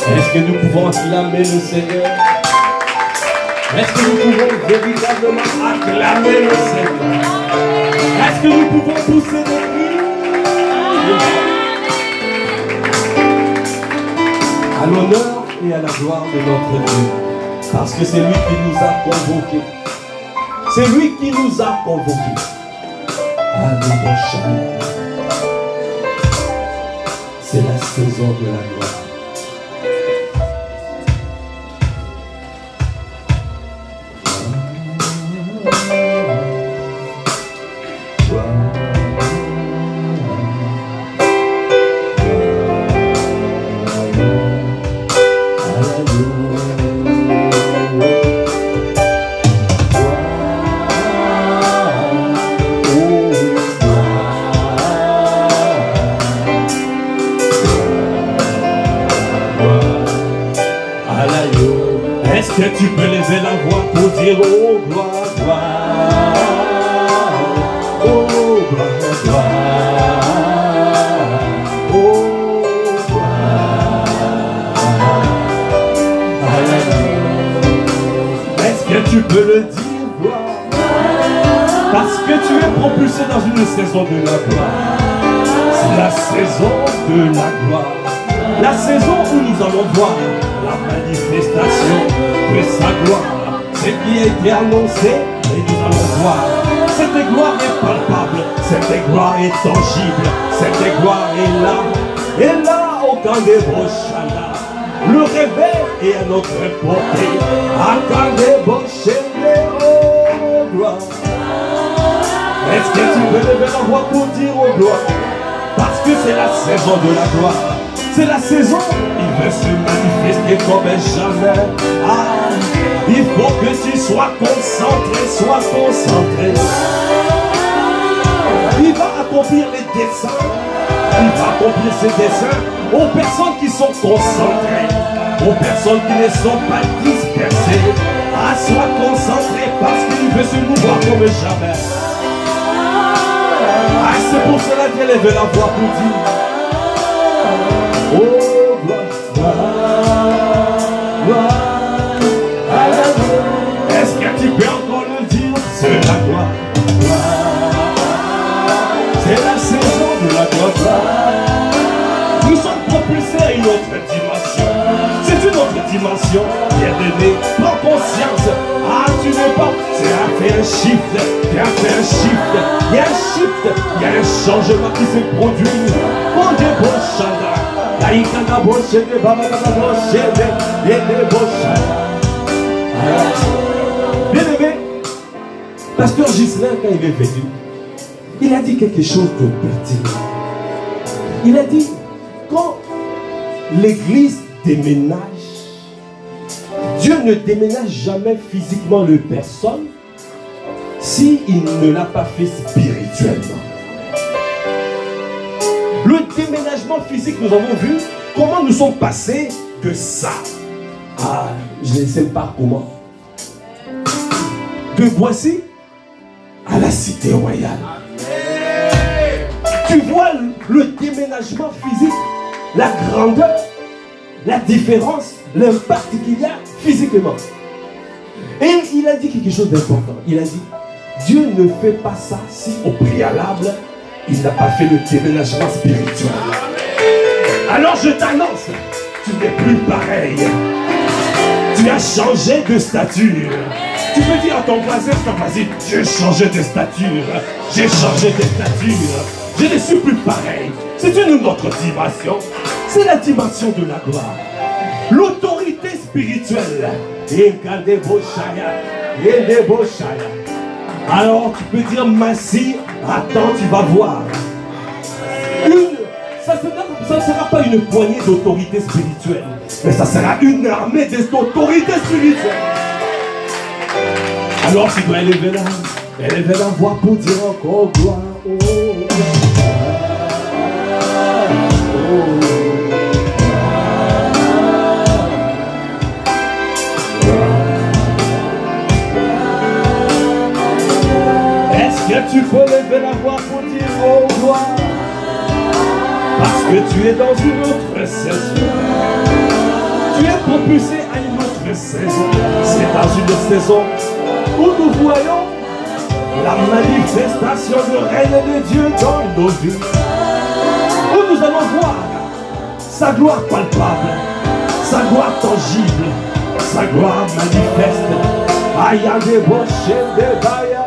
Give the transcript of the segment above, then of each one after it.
Est-ce que nous pouvons acclamer le Seigneur? Est-ce que nous pouvons véritablement acclamer le Seigneur? Est-ce que nous pouvons pousser des cris? À l'honneur et à la gloire de notre Dieu. Parce que c'est lui qui nous a convoqués. C'est lui qui nous a convoqués. Alléluia. C'est la saison de la gloire. Est-ce que tu peux lever la voix pour dire oh gloire, gloire, oh gloire, gloire, oh gloire. Est-ce que tu peux le dire gloire? Parce que tu es propulsé dans une saison de la gloire. C'est la saison de la gloire. La saison où nous allons voir la manifestation de sa gloire. Ce qui a été annoncé et nous allons voir. Cette gloire est palpable, cette gloire est tangible, cette gloire est là. Et là, au Kandeboshana, le réveil est à notre portée. À Kandeboshana, oh gloire. Est-ce que tu peux lever la voix pour dire oh gloire? Parce que c'est la saison de la gloire. C'est la saison, il veut se manifester comme jamais. Ah, il faut que tu sois concentré, sois concentré. Il va accomplir les desseins, il va accomplir ses desseins aux personnes qui sont concentrées, aux personnes qui ne sont pas dispersées. Ah, sois concentré parce qu'il veut se mouvoir comme jamais. Ah, c'est pour cela qu'il élève la voix pour dire oh, gloire, gloire, gloire, à la gloire. Est-ce que tu peux encore le dire? C'est la gloire, gloire. C'est la saison de la gloire. Nous sommes propulsés à une autre dimension. C'est une autre dimension. Bien-aimé, prends conscience. Ah, tu n'es pas. C'est à faire un shift. C'est à faire un shift. Il y a un shift. Il y a un changement qui se produit. Mon Dieu, bon chanda. Bien aimé, Pasteur Ghislain, quand il est venu, il a dit quelque chose de pertinent. Il a dit, quand l'église déménage, Dieu ne déménage jamais physiquement le personne s'il ne l'a pas fait spirituellement. Le déménagement physique, nous avons vu comment nous sommes passés de ça à, je ne sais pas comment, de Boissy à la cité royale. Tu vois le déménagement physique, la grandeur, la différence, l'impact qu'il y a physiquement. Et il a dit quelque chose d'important. Il a dit, Dieu ne fait pas ça si au préalable, il n'a pas fait le déménagement spirituel. Alors je t'annonce, tu n'es plus pareil. Tu as changé de stature. Tu peux dire à ton voisin, j'ai changé de stature. J'ai changé de stature. Je ne suis plus pareil. C'est une autre dimension. C'est la dimension de la gloire. L'autorité spirituelle. Alors tu peux dire, Massi, attends, tu vas voir. Ça ne sera pas une poignée d'autorité spirituelle, mais ça sera une armée d'autorité spirituelle. Alors tu dois élever la voix pour dire encore gloire. Oh, est-ce que tu peux lever la voix pour dire oh gloire? Parce que tu es dans une autre saison. propulser à une autre saison. C'est dans une saison où nous voyons la manifestation du règne de Dieu dans nos vies. Où nous allons voir sa gloire palpable, sa gloire tangible, sa gloire manifeste. Aya de boche de baya.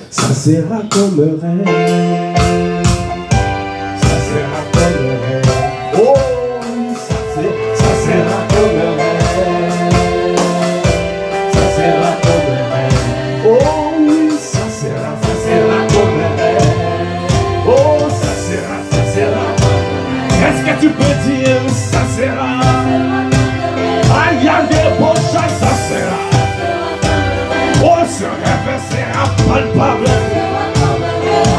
Ça sera comme rêve. Ça sera comme rêve. Oh, ça sera comme rêve. Ça sera comme rêve. Oh, oui, ça sera comme rêve. Oh, ça sera. Est-ce que tu peux dire ça sera? Ah, il y a des beaux chats, ça sera. Oh, ce rêve sera palpable.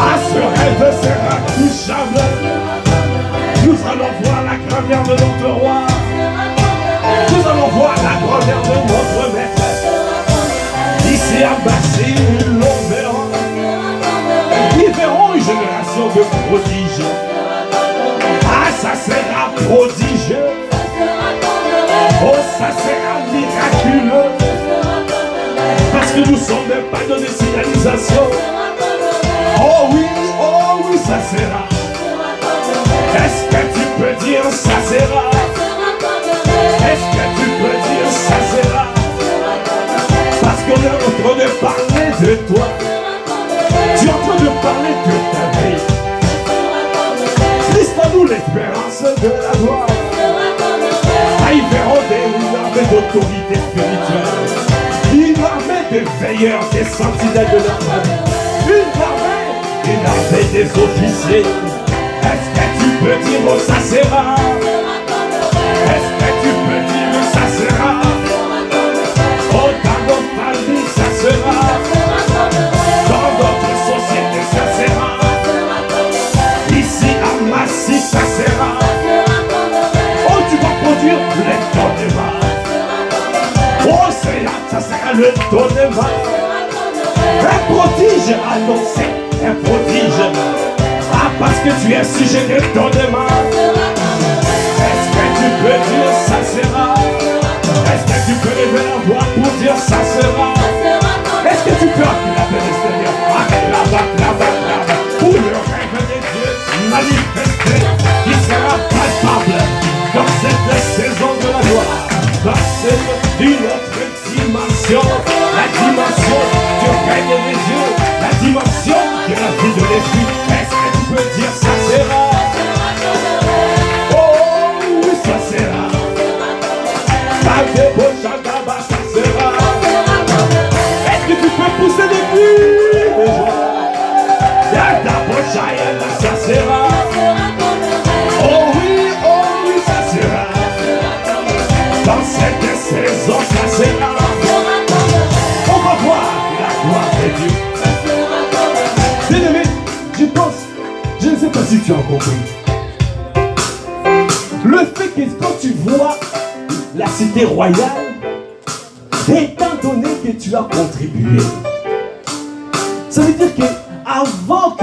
Ah, ce rêve sera touchable. Nous allons voir la grandeur de notre roi. Nous allons voir la grandeur de notre maître. Ici à Bassy, nous le verrons. Ils verront une génération de prodiges. Ah, ça sera prodigieux. Oh, ça sera miraculeux. Parce que nous ne sommes même pas dans des signalisations. Oh oui, ça sera. Est-ce que tu peux dire ça sera? Est-ce que tu peux dire ça sera? Parce qu'on est en train de parler de toi. Tu es en train de parler de ta vie. Liste à nous l'espérance de la gloire. Ah, ils verront des armées d'autorité spirituelle. Une armée de veilleurs, des sentinelles de leur famille. Une armée des officiers. Est-ce que tu peux dire oh, ça sera? Est-ce que tu peux dire ça sera? Oh, dans notre famille, ça sera. Dans notre société, ça sera. Ici à Massy, ça sera. Oh, tu vas produire les tonnements. Oh, c'est là, ça sera le tonnement. Un prodige annoncé, un prodige. Ah, parce que tu es sujet de tonnement. Est-ce que tu peux dire ça sera? Est-ce que tu peux lever la voix pour dire ça sera? Est-ce que tu peux acclamer l'extérieur? Acclame. Pour le rêve de Dieu manifesté, il sera palpable dans cette saison de la gloire. Dans une autre dimension, la dimension du règne de Dieu, la dimension de la vie de l'esprit. Est-ce que tu peux dire ça sera? Oh, oui, ça sera. Ça débauche en tabac, ça sera. Est-ce que tu peux pousser des cris de joie? Ça sera. Oh oui, ça sera. Dans cette saison, ça sera. si tu as compris. Le fait que quand tu vois la cité royale, étant donné que tu as contribué, ça veut dire que avant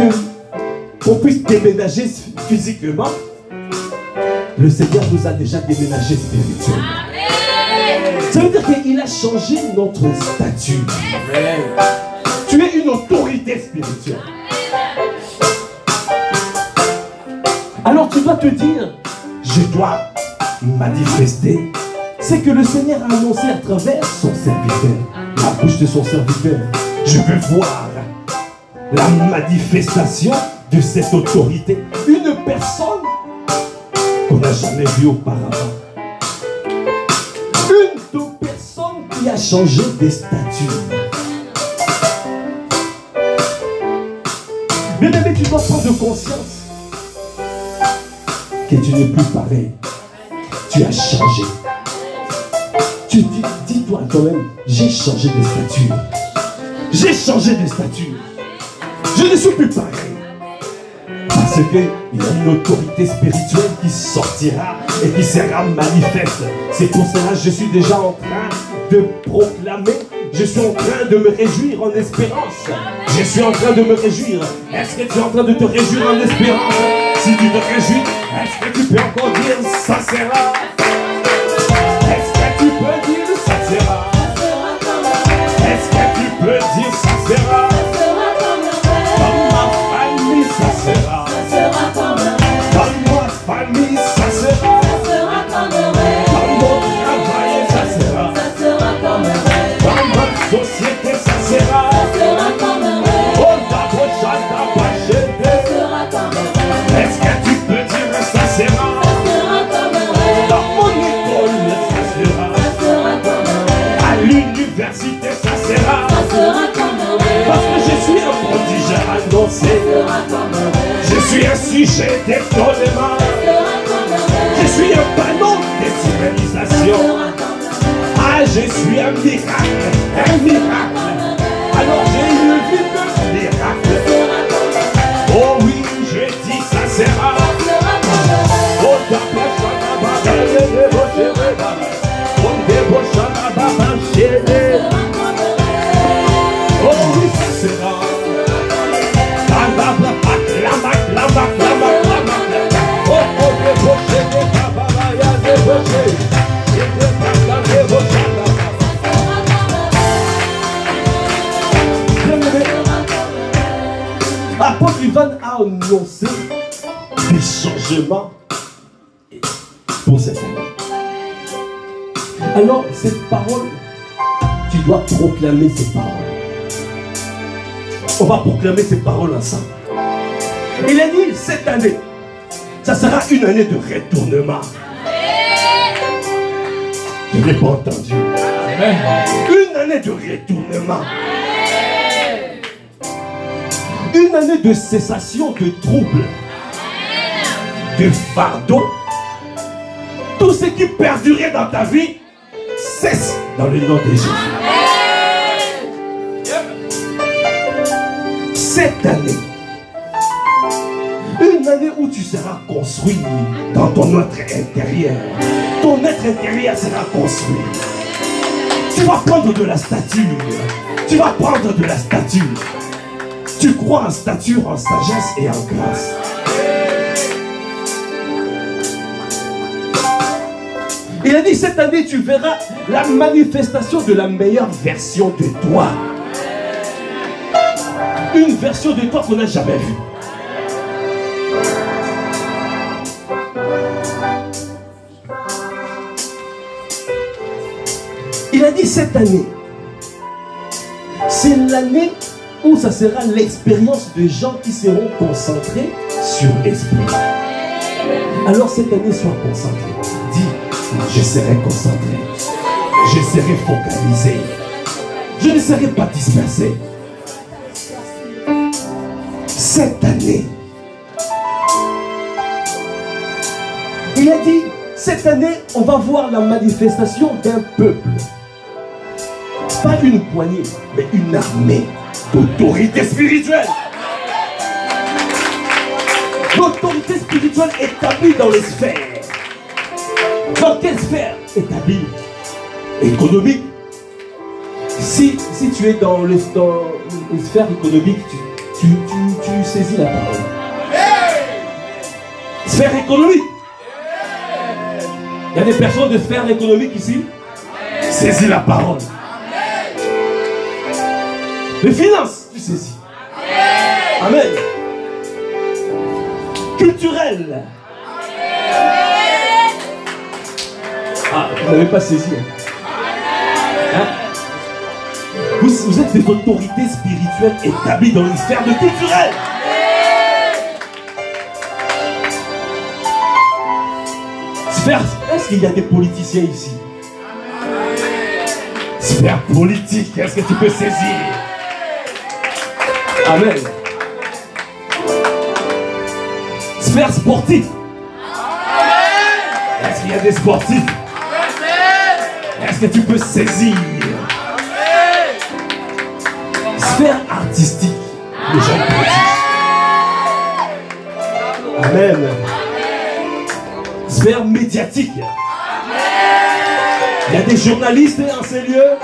qu'on puisse déménager physiquement, le Seigneur nous a déjà déménagé spirituellement. Ça veut dire qu'il a changé notre statut. Tu es une autorité spirituelle. Alors tu dois te dire, je dois manifester ce que le Seigneur a annoncé à travers son serviteur, la bouche de son serviteur. Je veux voir la manifestation de cette autorité. Une personne qu'on n'a jamais vue auparavant. Une personne qui a changé de statut. Bien aimé, tu dois prendre conscience que tu n'es plus pareil. Tu as changé. Tu dis-toi quand même, j'ai changé de statut. J'ai changé de statut. Je ne suis plus pareil. Parce qu'il y a une autorité spirituelle qui sortira et qui sera manifeste. C'est pour cela que je suis déjà en train de proclamer. Je suis en train de me réjouir en espérance. Je suis en train de me réjouir. Est-ce que tu es en train de te réjouir en espérance? Si tu te réjouis, est-ce que tu peux encore dire ça sera? Est-ce que tu peux dire ça sera? Est-ce que tu peux dire ça sera? Dans ma famille ça sera. Dans ma famille ça sera. Dans mon travail ça sera. Dans ma société ça sera. Oh d'abord j'adore est-ce que tu peux dire ça sera? Dans mon école ça sera. À l'université ça sera. Parce que je suis un prodige annoncé. Je suis un sujet d'étonnement. Je suis un panneau de civilisation. Ah, je suis un miracle, un miracle. Alors j'ai une vie de miracle. Oh oui, je dis ça sera. Oh, d'après ça, oh oui, ça sera. Apôtre Ivan a annoncé des changements pour cette année. Alors, cette parole, tu dois proclamer ces paroles. On va proclamer ces paroles ensemble. Il a dit, cette année, ça sera une année de retournement. Je n'ai pas entendu. Une année de retournement. Une année de cessation de troubles, de fardeaux. Tout ce qui perdurait dans ta vie cesse dans le nom de Jésus. Cette année, une année où tu seras construit dans ton être intérieur. Ton être intérieur sera construit. Tu vas prendre de la stature. Tu vas prendre de la stature. Tu crois en stature, en sagesse et en grâce. Il a dit, cette année, tu verras la manifestation de la meilleure version de toi. Une version de toi qu'on n'a jamais vue. Il a dit, cette année, c'est l'année où ça sera l'expérience de gens qui seront concentrés sur l'esprit. Alors cette année, sois concentré. Dis, je serai concentré. Je serai focalisé. Je ne serai pas dispersé. Cette année, il a dit, cette année, on va voir la manifestation d'un peuple. Pas une poignée, mais une armée d'autorité spirituelle. L'autorité spirituelle établie dans les sphères. Dans quelle sphère établie? Économique. Si tu es dans les sphères économiques, tu saisis la parole. Sphère économique. Il y a des personnes de sphère économique ici. Saisis la parole. Les finances, tu saisis. Amen. Culturel. Ah, vous n'avez pas saisi. Hein? Vous êtes des autorités spirituelles établies dans les sphères de culturel. Sphère, est-ce qu'il y a des politiciens ici? Sphère politique, est-ce que tu peux saisir? Amen. Sphère sportive. Est-ce qu'il y a des sportifs? Est-ce que tu peux saisir? Sphère artistique. Les gens pratiquent. Amen. Sphère médiatique. Il y a des journalistes en ces lieux.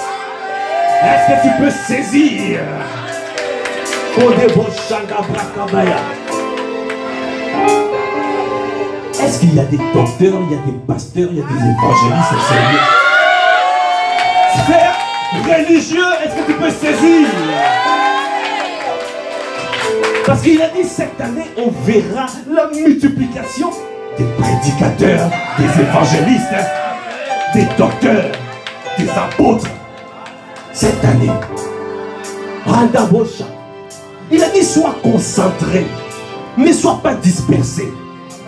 Est-ce que tu peux saisir? Est-ce qu'il y a des docteurs, il y a des pasteurs, il y a des évangélistes en ces lieux? Sphère religieuse, est-ce que tu peux saisir? Parce qu'il a dit cette année, on verra la multiplication des prédicateurs, des évangélistes, des docteurs, des apôtres. Cette année, il a dit sois concentré, mais sois pas dispersé,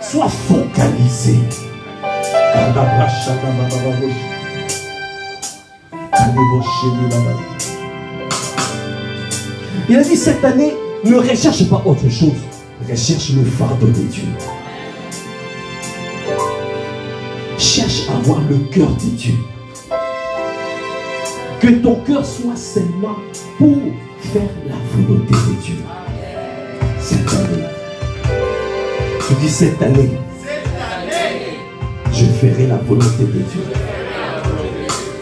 sois focalisé. Il a dit cette année, ne recherche pas autre chose, recherche le fardeau de Dieu. Cherche à avoir le cœur de Dieu. Que ton cœur soit seulement pour faire la volonté de Dieu. Cette année, je dis cette année, je ferai la volonté de Dieu.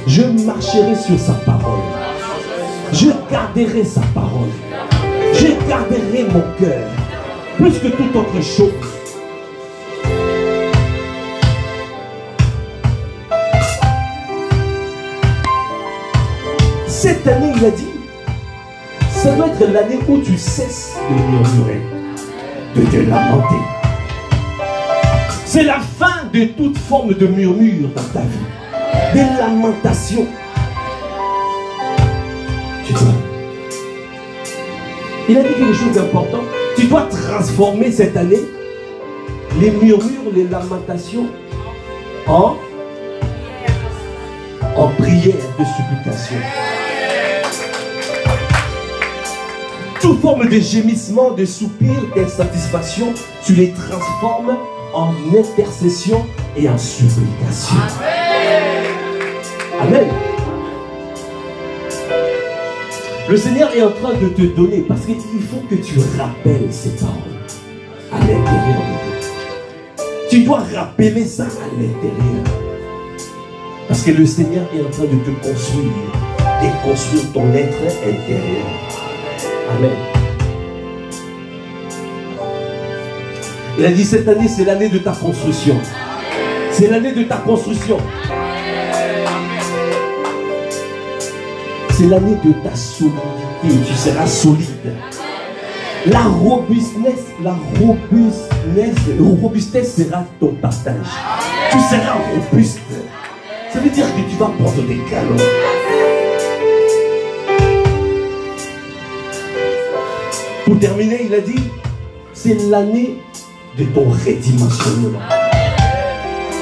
Je marcherai sur sa parole. Je garderai sa parole. Je garderai mon cœur plus que toute autre chose. Cette année, il a dit, ça doit être l'année où tu cesses de murmurer, de te lamenter. C'est la fin de toute forme de murmure dans ta vie, des lamentations. Tu dois. Il a dit quelque chose d'important. Tu dois transformer cette année les murmures, les lamentations en prière de supplication. Toute forme de gémissement, de soupir, d'insatisfaction, tu les transformes en intercession et en supplication. Amen. Le Seigneur est en train de te donner, parce qu'il faut que tu rappelles ces paroles à l'intérieur de toi. Tu dois rappeler ça à l'intérieur. Parce que le Seigneur est en train de te construire et construire ton être intérieur. Amen. Il a dit cette année, c'est l'année de ta construction. C'est l'année de ta construction. C'est l'année de ta solidité. Tu seras solide. La robustesse sera ton partage. Tu seras robuste. Ça veut dire que tu vas prendre des galons. Pour terminer, il a dit, c'est l'année de ton redimensionnement.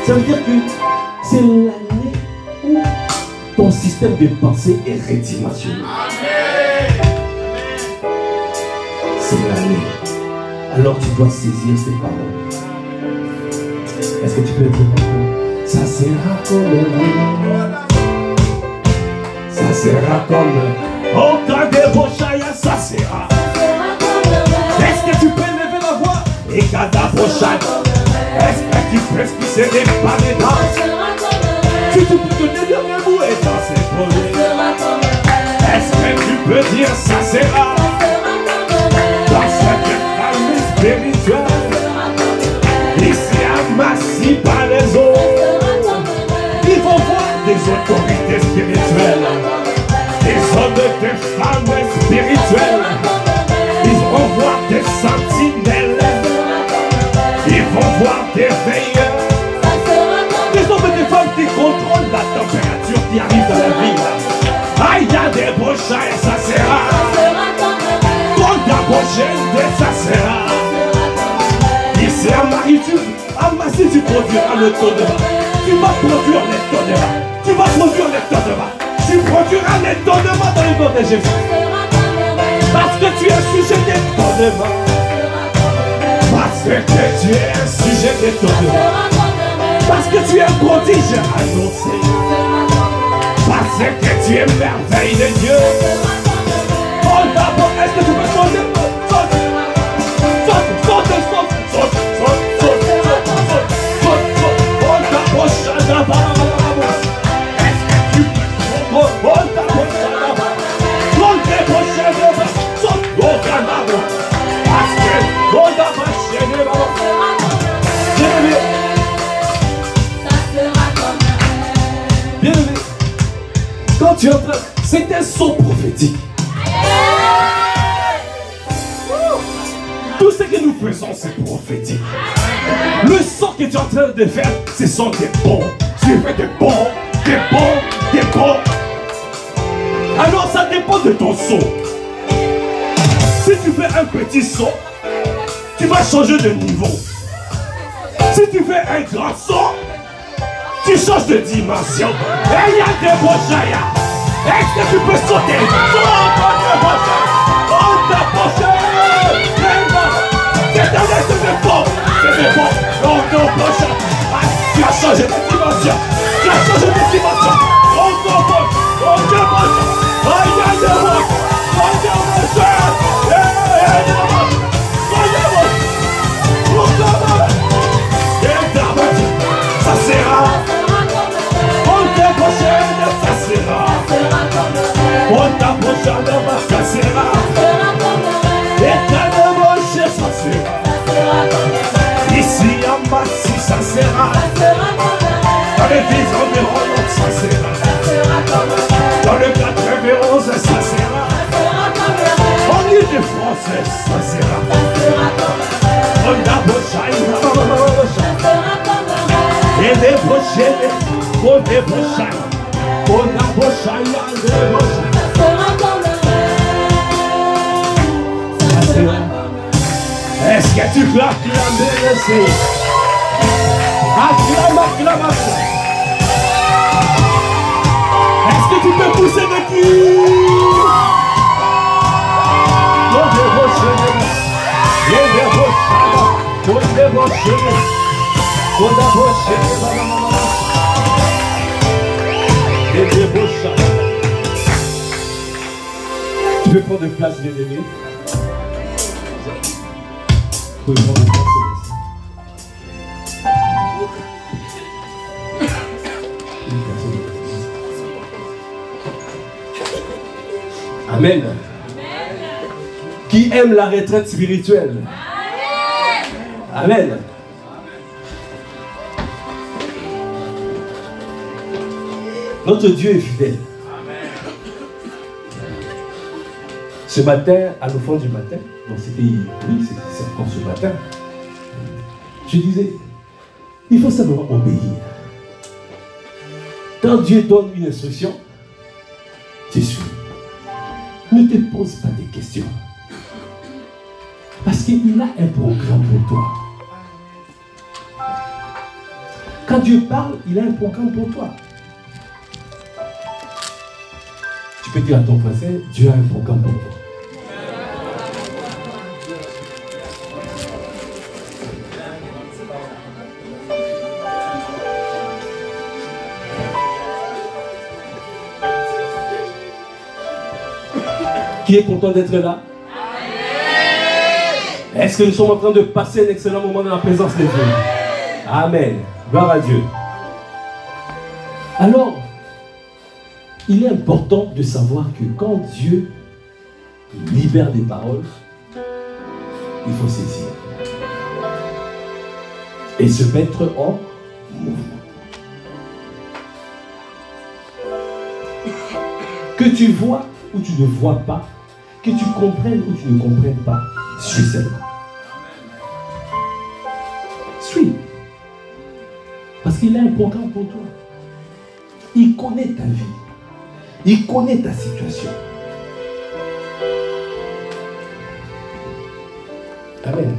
Ça veut dire que c'est l'année où ton système de pensée est redimensionné. C'est l'année. Alors tu dois saisir ces paroles. Est-ce que tu peux dire ça sera comme ça sera comme au cas de Rochaya, ça sera. Est-ce que tu peux lever la voix et Ricada prochaine. Est-ce que tu peux esquisser des pas des dents? Si tu peux te tenir debout et danser pour lui. Est-ce que tu peux dire ça sera? Dans cette famille spirituelle, ici à Massy par les autres, ils vont voir des autorités spirituelles, des hommes, des femmes spirituelles, ils vont voir des sentinelles, ils vont voir des veilleurs, des hommes et des femmes qui contrôlent la température qui arrive dans la ville. Ah, il y a des prochains et ça sera. Contre la prochaine et ça sera. Ici à Massy, tu produiras le taux de bas. Tu vas produire les taux de bas. Tu vas produire les taux de bas. Tu produiras les taux de bas dans le nom de Jésus. Parce que tu es sujet des taux de bas. Parce que tu es un sujet des taux de bas. Parce que tu es un prodige annoncé. Parce que tu es merveille de Dieu. Oh d'abord, est-ce que tu peux sauter? Saute, saute, saute, saute, saute, saute, saute, saute, saute, saute. Oh d'abord, est-ce que tu peux? Oh d'abord, saute les prochaines. Saute, oh d'abord. Parce que, oh d'abord, bien-aimé, quand tu entres, c'est un son prophétique. Tout ce que nous faisons, c'est prophétique. Le son que tu es en train de faire, ce sont des bons. Tu fais des bons, des bons, des bons. Alors ça dépend de ton son. Si tu fais un petit son, tu vas changer de niveau. Si tu fais un grand son, tu changes de dimension. Et il y a des prochains. Est-ce que tu peux sauter? C'est des bons. C'est des bons. Non, prochain. Tu as changé de dimension. Tu as changé de dimension. Ça sera. On t'approche à l'homme, ça sera. Éternellement, ça sera. Ici à Massy, ça sera. Dans les villes environnantes, ça sera. Dans le 91, ça sera. En Ile-de-France, ça sera. On t'approche à et des prochaines, pour des prochains. On t'approche à est-ce que tu peux acclamer le Seigneur? Acclame. Est-ce que tu peux pousser de cris? Tu peux prendre place, bien-aimé. Tu peux prendre place. Amen. Qui aime la retraite spirituelle? Amen. Notre Dieu est fidèle. Ce matin, à l'offrande du matin, donc c'était, oui, c'est encore ce matin, je disais, il faut simplement obéir. Quand Dieu donne une instruction, tu suis. Ne te pose pas des questions. Parce qu'il a un programme pour toi. Quand Dieu parle, il a un programme pour toi. Tu peux dire à ton voisin, Dieu a un programme pour toi. Qui est content d'être là? Est-ce que nous sommes en train de passer un excellent moment dans la présence de Dieu? Amen. Gloire à Dieu. Alors, il est important de savoir que quand Dieu libère des paroles, il faut saisir et se mettre en mouvement. Que tu vois ou tu ne vois pas, que tu comprennes ou tu ne comprennes pas, suis seulement. Suis. Parce qu'il a un programme pour toi. Il connaît ta vie. Il connaît ta situation. Amen.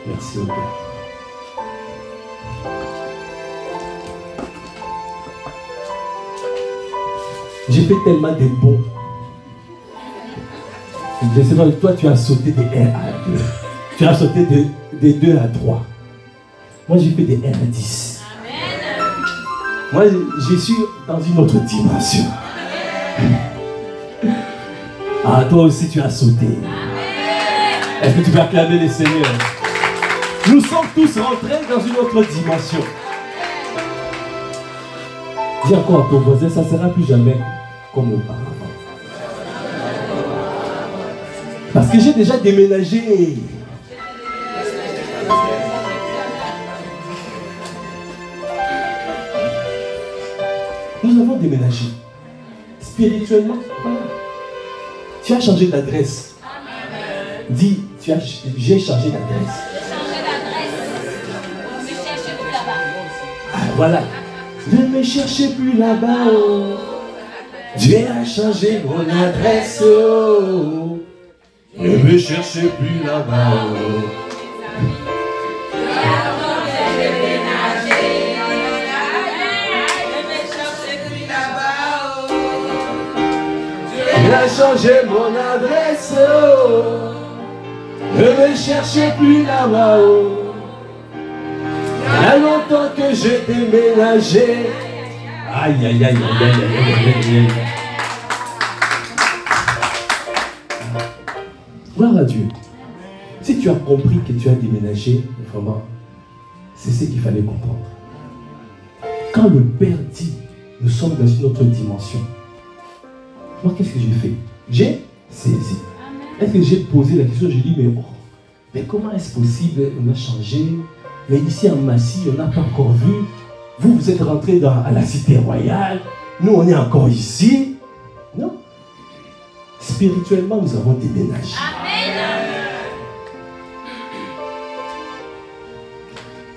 Merci au Père. J'ai fait tellement de bons. Je sais pas, toi tu as sauté des 1 à 2. Tu as sauté des 2 à 3. Moi j'ai fait des 1 à 10. Amen. Moi je suis dans une autre dimension. Ah, toi aussi tu as sauté. Est-ce que tu peux acclamer les seigneurs? Nous sommes tous rentrés dans une autre dimension. Dis encore à ton voisin, ça ne sera plus jamais comme auparavant. Parce que j'ai déjà déménagé. Nous avons déménagé. Spirituellement, voilà. Tu as changé d'adresse. Dis, j'ai changé d'adresse. Ah, voilà. Ne me cherchez plus là-bas. Oh. Dieu a changé mon adresse. Oh. Ne me cherchez plus là-bas. Oh. Il a changé mon adresse. Oh. Ne me cherchez plus là-bas. Oh. Il y a longtemps que j'ai déménagé. Aïe, aïe, aïe, aïe, aïe, aïe, aïe, aïe. Gloire à Dieu. Si tu as compris que tu as déménagé, vraiment, c'est ce qu'il fallait comprendre. Quand le Père dit, nous sommes dans une autre dimension, moi, qu'est-ce que j'ai fait? J'ai saisi. Est-ce que j'ai posé la question? J'ai dit, mais comment est-ce possible? On a changé. Mais ici en Massy, on n'a pas encore vu. Vous, vous êtes rentrés à la cité royale. Nous, on est encore ici. Non. Spirituellement, nous avons déménagé. Amen.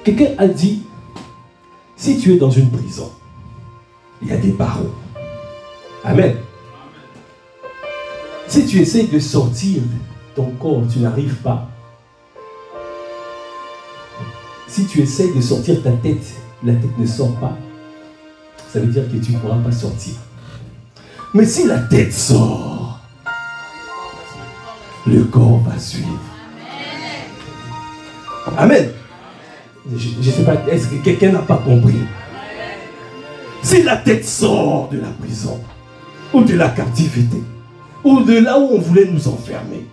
Quelqu'un a dit, si tu es dans une prison, il y a des barreaux. Amen. Si tu essaies de sortir ton corps, tu n'arrives pas. Si tu essaies de sortir ta tête, la tête ne sort pas. Ça veut dire que tu ne pourras pas sortir. Mais si la tête sort, le corps va suivre. Amen. Je ne sais pas, est-ce que quelqu'un n'a pas compris? Si la tête sort de la prison, ou de la captivité, ou de là où on voulait nous enfermer,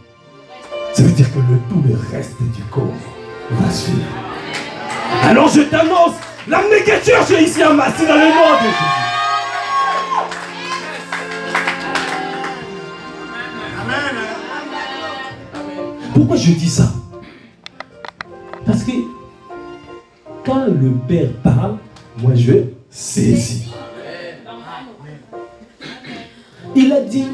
ça veut dire que tout le reste du corps va suivre. Alors je t'annonce la méga-church ici à Massy dans le nom de Jésus. Pourquoi je dis ça? Parce que quand le Père parle, moi je saisis. Il a dit,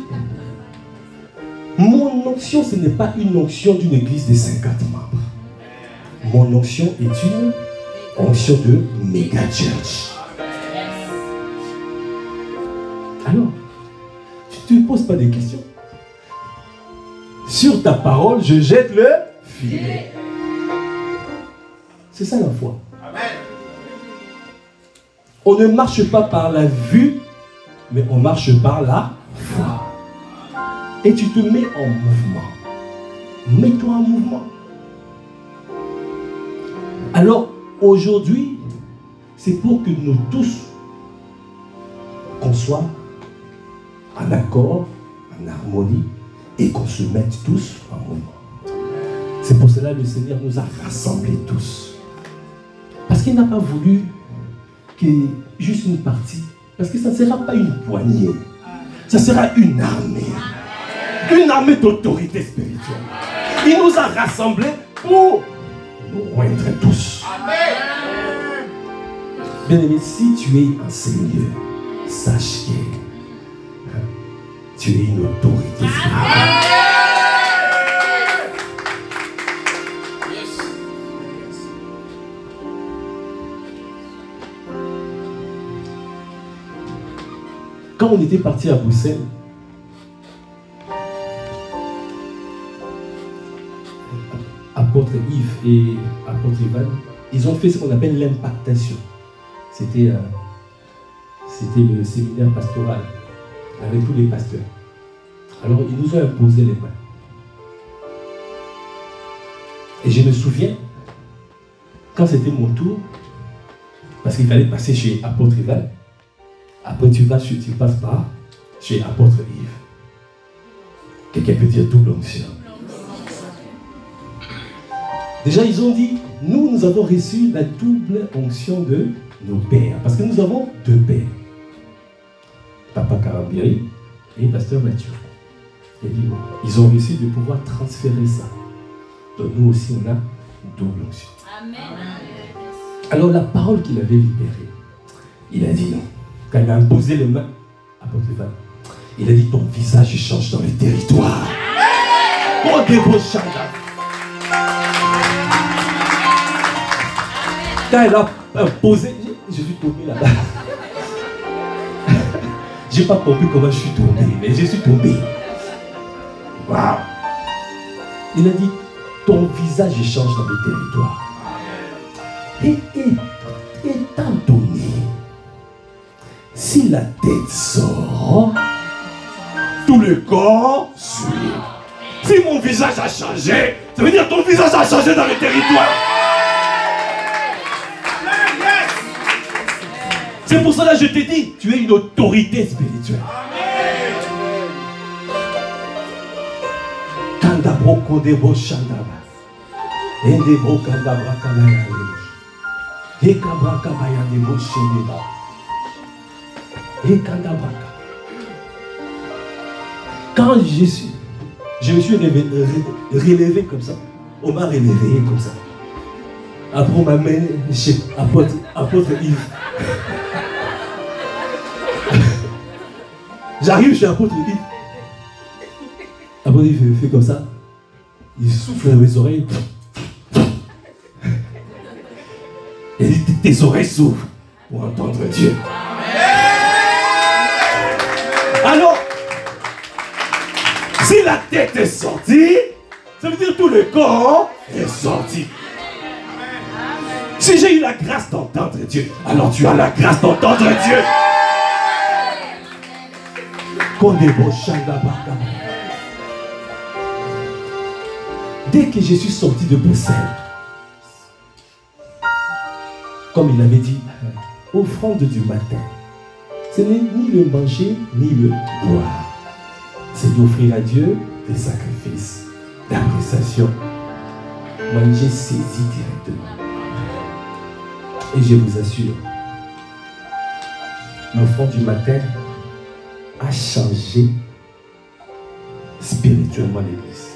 mon onction, ce n'est pas une onction d'une église de 50 membres. Mon onction est une onction de méga church. Alors, tu ne te poses pas des questions. Sur ta parole, je jette le filet. C'est ça la foi. On ne marche pas par la vue, mais on marche par la foi. Et tu te mets en mouvement. Mets-toi en mouvement. Alors, aujourd'hui, c'est pour que nous tous, qu'on soit en accord, en harmonie, et qu'on se mette tous en mouvement. C'est pour cela que le Seigneur nous a rassemblés tous. Parce qu'il n'a pas voulu que juste une partie. Parce que ça ne sera pas une poignée. Ça sera une armée. Une armée d'autorité spirituelle. Il nous a rassemblés pour nous joindre tous. Bien-aimé, si tu es un Seigneur, sache que tu es une autorité spirituelle. Quand on était parti à Bruxelles, apôtre Yves et apôtre Ivan, ils ont fait ce qu'on appelle l'impactation. C'était le séminaire pastoral avec tous les pasteurs. Alors ils nous ont imposé les mains. Et je me souviens, quand c'était mon tour, parce qu'il fallait passer chez apôtre Ivan, après tu passes par chez apôtre Yves. Quelqu'un peut dire double onction. Déjà ils ont dit, nous avons reçu la double onction de nos pères. Parce que nous avons deux pères. Papa Karambiri et pasteur Mathieu. Et ils ont réussi de pouvoir transférer ça. Donc nous aussi on a une double onction. Amen. Alors la parole qu'il avait libérée, il a dit non. Quand il a imposé les mains à apôtre Ivan, il a dit ton visage change dans les territoires. Oh des beaux chants. Quand elle a imposé, je suis tombé là-bas. Je n'ai pas compris comment je suis tombé, mais je suis tombé. Waouh! Il a dit ton visage change dans les territoires. Et étant donné, si la tête sort, tout le corps suit. Si mon visage a changé, ça veut dire que ton visage a changé dans les territoires. C'est pour cela que je t'ai dit, tu es une autorité spirituelle. Kandabro kodebo shandaba. Endebo kandabra kabaya debo. Ekabra kabaya debo shendeba. Ekandabra. Quand je me suis relevé comme ça, on m'a réveillé comme ça. Après on m'a mené chez apôtre Yves. J'arrive chez apôtre Yves. Apôtre Yves fait comme ça. Il souffle dans mes oreilles. Et tes oreilles s'ouvrent pour entendre Dieu. Alors, si la tête est sortie, ça veut dire que tout le corps est sorti. Si j'ai eu la grâce d'entendre Dieu, alors tu as la grâce d'entendre Dieu. Dès que je suis sorti de Bruxelles, comme il avait dit, offrande du matin, ce n'est ni le manger ni le boire. C'est d'offrir à Dieu des sacrifices d'appréciation. Moi, j'ai saisi directement. Et je vous assure, l'offrande du matin a changé spirituellement l'Église.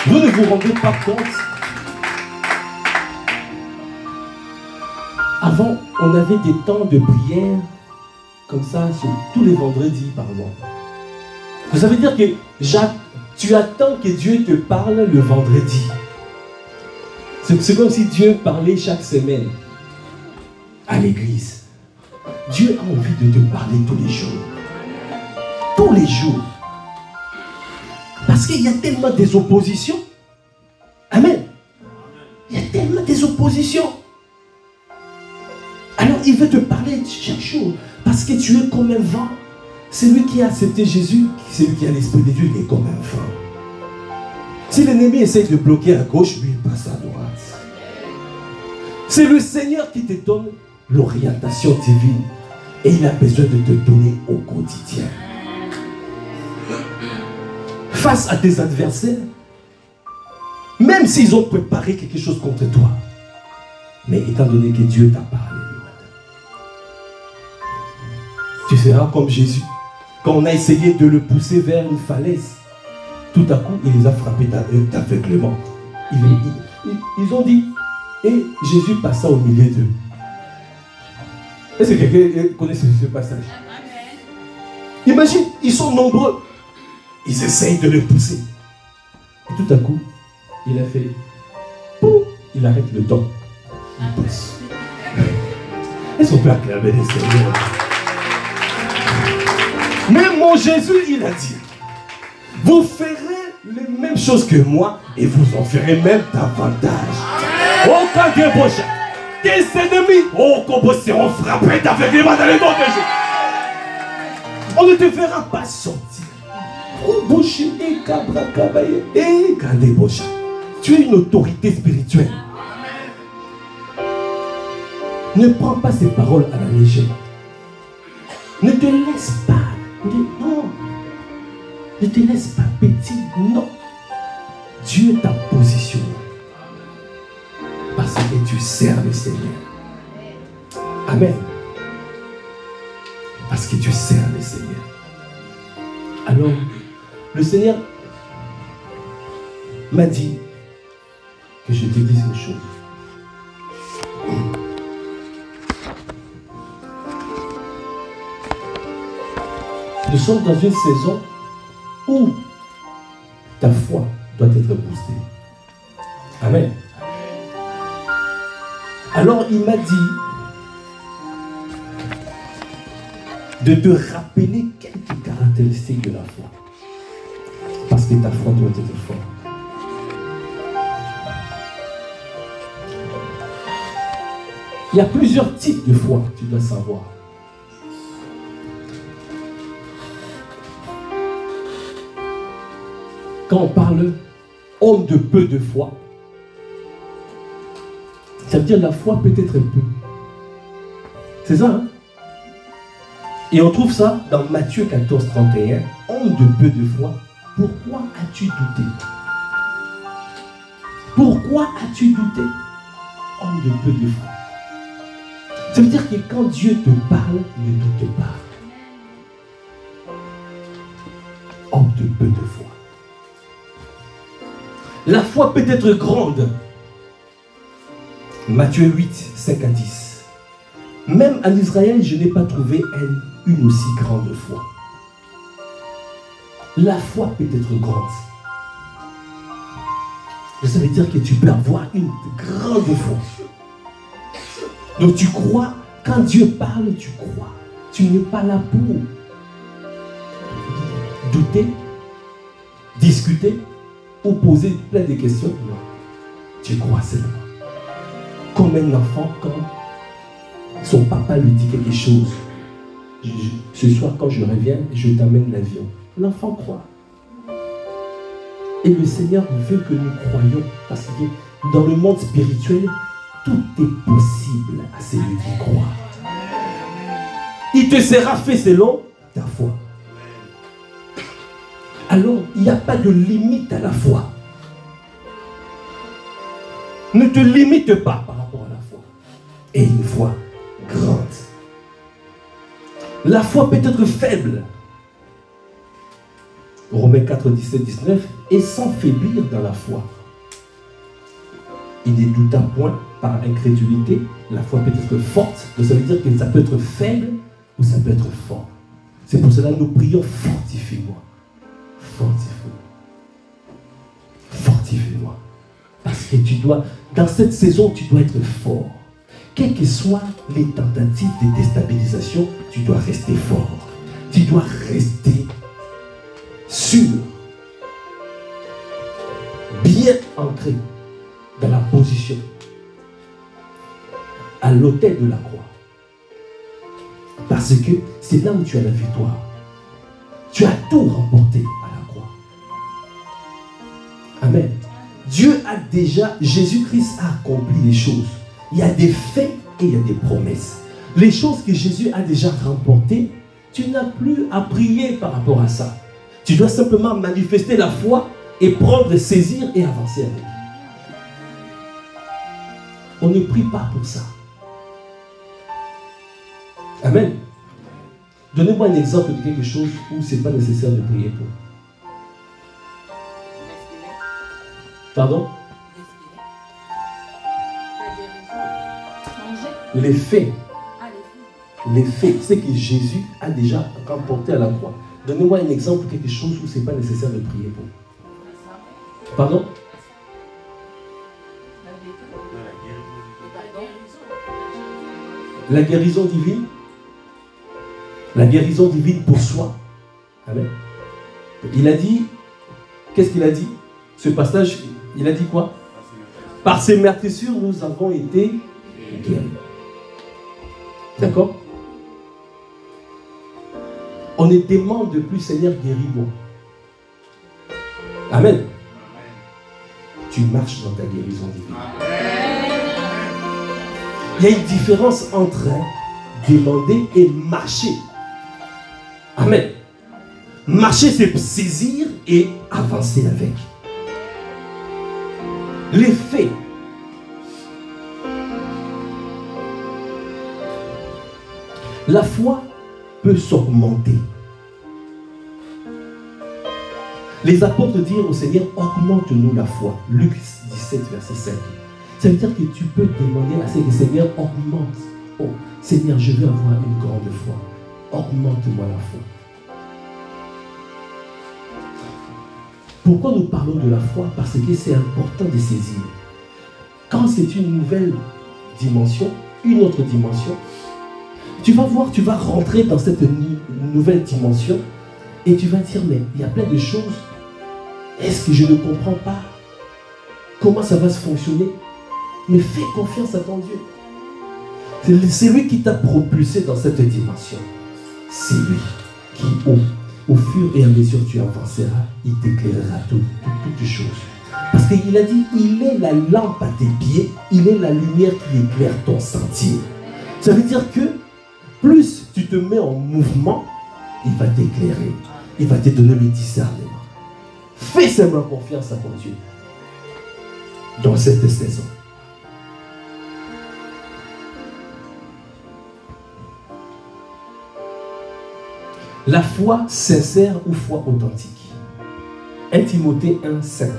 Vous ne vous rendez pas compte. Avant, on avait des temps de prière comme ça, tous les vendredis, par exemple. Ça veut dire que tu attends que Dieu te parle le vendredi. C'est comme si Dieu parlait chaque semaine à l'église. Dieu a envie de te parler tous les jours. Tous les jours. Parce qu'il y a tellement des oppositions. Amen. Il y a tellement des oppositions. Alors il veut te parler chaque jour. Parce que tu es comme un vent. Celui qui a accepté Jésus, celui qui a l'Esprit de Dieu, il est comme un vent. Si l'ennemi essaie de bloquer à gauche, lui il passe à droite. C'est le Seigneur qui te donne l'orientation divine. Et il a besoin de te donner au quotidien. face à tes adversaires, même s'ils ont préparé quelque chose contre toi. Mais étant donné que Dieu t'a parlé le matin, tu seras comme Jésus. Quand on a essayé de le pousser vers une falaise, tout à coup, il les a frappés d'aveuglement. Ils ont dit, et Jésus passa au milieu d'eux. Est-ce que quelqu'un connaît ce passage? Imagine, ils sont nombreux. Ils essayent de le pousser. Et tout à coup, il a fait, pouf, il arrête le temps. Il pousse. Est-ce qu'on peut acclamer les Seigneurs? Même mon Jésus, il a dit, vous ferez les mêmes choses que moi et vous en ferez même davantage. Oh, quand Dieu prochain, tes ennemis, oh, comment seront frappés d'aveuglement dans le nom de Jésus. On ne te verra pas sortir. Tu es une autorité spirituelle. Ne prends pas ces paroles à la légère. Ne te laisse pas. Non. Ne te laisse pas petit. Non. Dieu t'a positionné. Parce que tu sers le Seigneur. Amen. Parce que tu sers le Seigneur. Alors, le Seigneur m'a dit que je te dise une chose. Nous sommes dans une saison où ta foi doit être boostée. Amen. Alors il m'a dit de te rappeler quelques caractéristiques de la foi. Parce que ta foi doit être forte. Il y a plusieurs types de foi, tu dois savoir. Quand on parle homme de peu de foi, ça veut dire la foi peut être peu. C'est ça, hein? Et on trouve ça dans Matthieu 14, 31. Homme de peu de foi, pourquoi as-tu douté? Pourquoi as-tu douté? Homme de peu de foi. Ça veut dire que quand Dieu te parle, ne doute pas. Homme de peu de foi. La foi peut être grande. Matthieu 8, 5 à 10. Même en Israël, je n'ai pas trouvé une aussi grande foi. La foi peut être grande. Ça veut dire que tu peux avoir une grande foi. Donc tu crois, quand Dieu parle, tu crois. Tu n'es pas là pour douter, discuter ou poser plein de questions. Non. Tu crois seulement. Comme un enfant, quand son papa lui dit quelque chose. Ce soir, quand je reviens, je t'amène l'avion. L'enfant croit. Et le Seigneur veut que nous croyions. Parce que dans le monde spirituel, tout est possible à celui qui croit. Il te sera fait selon ta foi. Alors, il n'y a pas de limite à la foi. Ne te limite pas par rapport à la foi. Et une foi grande. La foi peut être faible. Romains 4, 17, 19. Et sans faiblir dans la foi. Il ne douta point par incrédulité. La foi peut être forte. Donc ça veut dire que ça peut être faible ou ça peut être fort. C'est pour cela que nous prions, fortifie-moi. Fortifie-moi. Fortifie-moi. Parce que tu dois, dans cette saison, tu dois être fort. Quelles que soient les tentatives de déstabilisation, tu dois rester fort. Tu dois rester sûr. Bien ancré dans la position. À l'autel de la croix. Parce que c'est là où tu as la victoire. Tu as tout remporté à la croix. Amen. Dieu a déjà, Jésus-Christ a accompli les choses. Il y a des faits et il y a des promesses. Les choses que Jésus a déjà remportées, tu n'as plus à prier par rapport à ça. Tu dois simplement manifester la foi et prendre, saisir et avancer avec. On ne prie pas pour ça. Amen. Donnez-moi un exemple de quelque chose où ce n'est pas nécessaire de prier pour. Pardon? Les faits. Les faits, c'est que Jésus a déjà remporté à la croix. Donnez-moi un exemple de quelque chose où ce n'est pas nécessaire de prier pour. Pardon? La guérison divine. La guérison divine pour soi. Amen. Il a dit, qu'est-ce qu'il a dit? Ce passage, il a dit quoi? Par ces meurtrissures, nous avons été guéris. D'accord? On ne demande plus, Seigneur, guéris-moi. Amen. Tu marches dans ta guérison divine. Il y a une différence entre demander et marcher. Amen. Marcher, c'est saisir et avancer avec. Les faits. La foi peut s'augmenter. Les apôtres dirent au Seigneur, augmente-nous la foi. Luc 17, verset 5. Ça veut dire que tu peux demander à ce Seigneur, augmente. Oh, Seigneur, je veux avoir une grande foi. Augmente-moi la foi. Pourquoi nous parlons de la foi? Parce que c'est important de saisir. Quand c'est une nouvelle dimension, une autre dimension, tu vas voir, tu vas rentrer dans cette nouvelle dimension et tu vas dire, mais il y a plein de choses. Est-ce que je ne comprends pas comment ça va se fonctionner? Mais fais confiance à ton Dieu. C'est lui qui t'a propulsé dans cette dimension. C'est lui qui, au fur et à mesure que tu avanceras, il t'éclairera toutes choses. Parce qu'il a dit, il est la lampe à tes pieds, il est la lumière qui éclaire ton sentier. Ça veut dire que plus tu te mets en mouvement, il va t'éclairer. Il va te donner le discernement. Fais simplement confiance à ton Dieu dans cette saison. La foi sincère ou foi authentique. 1 Timothée 1,5.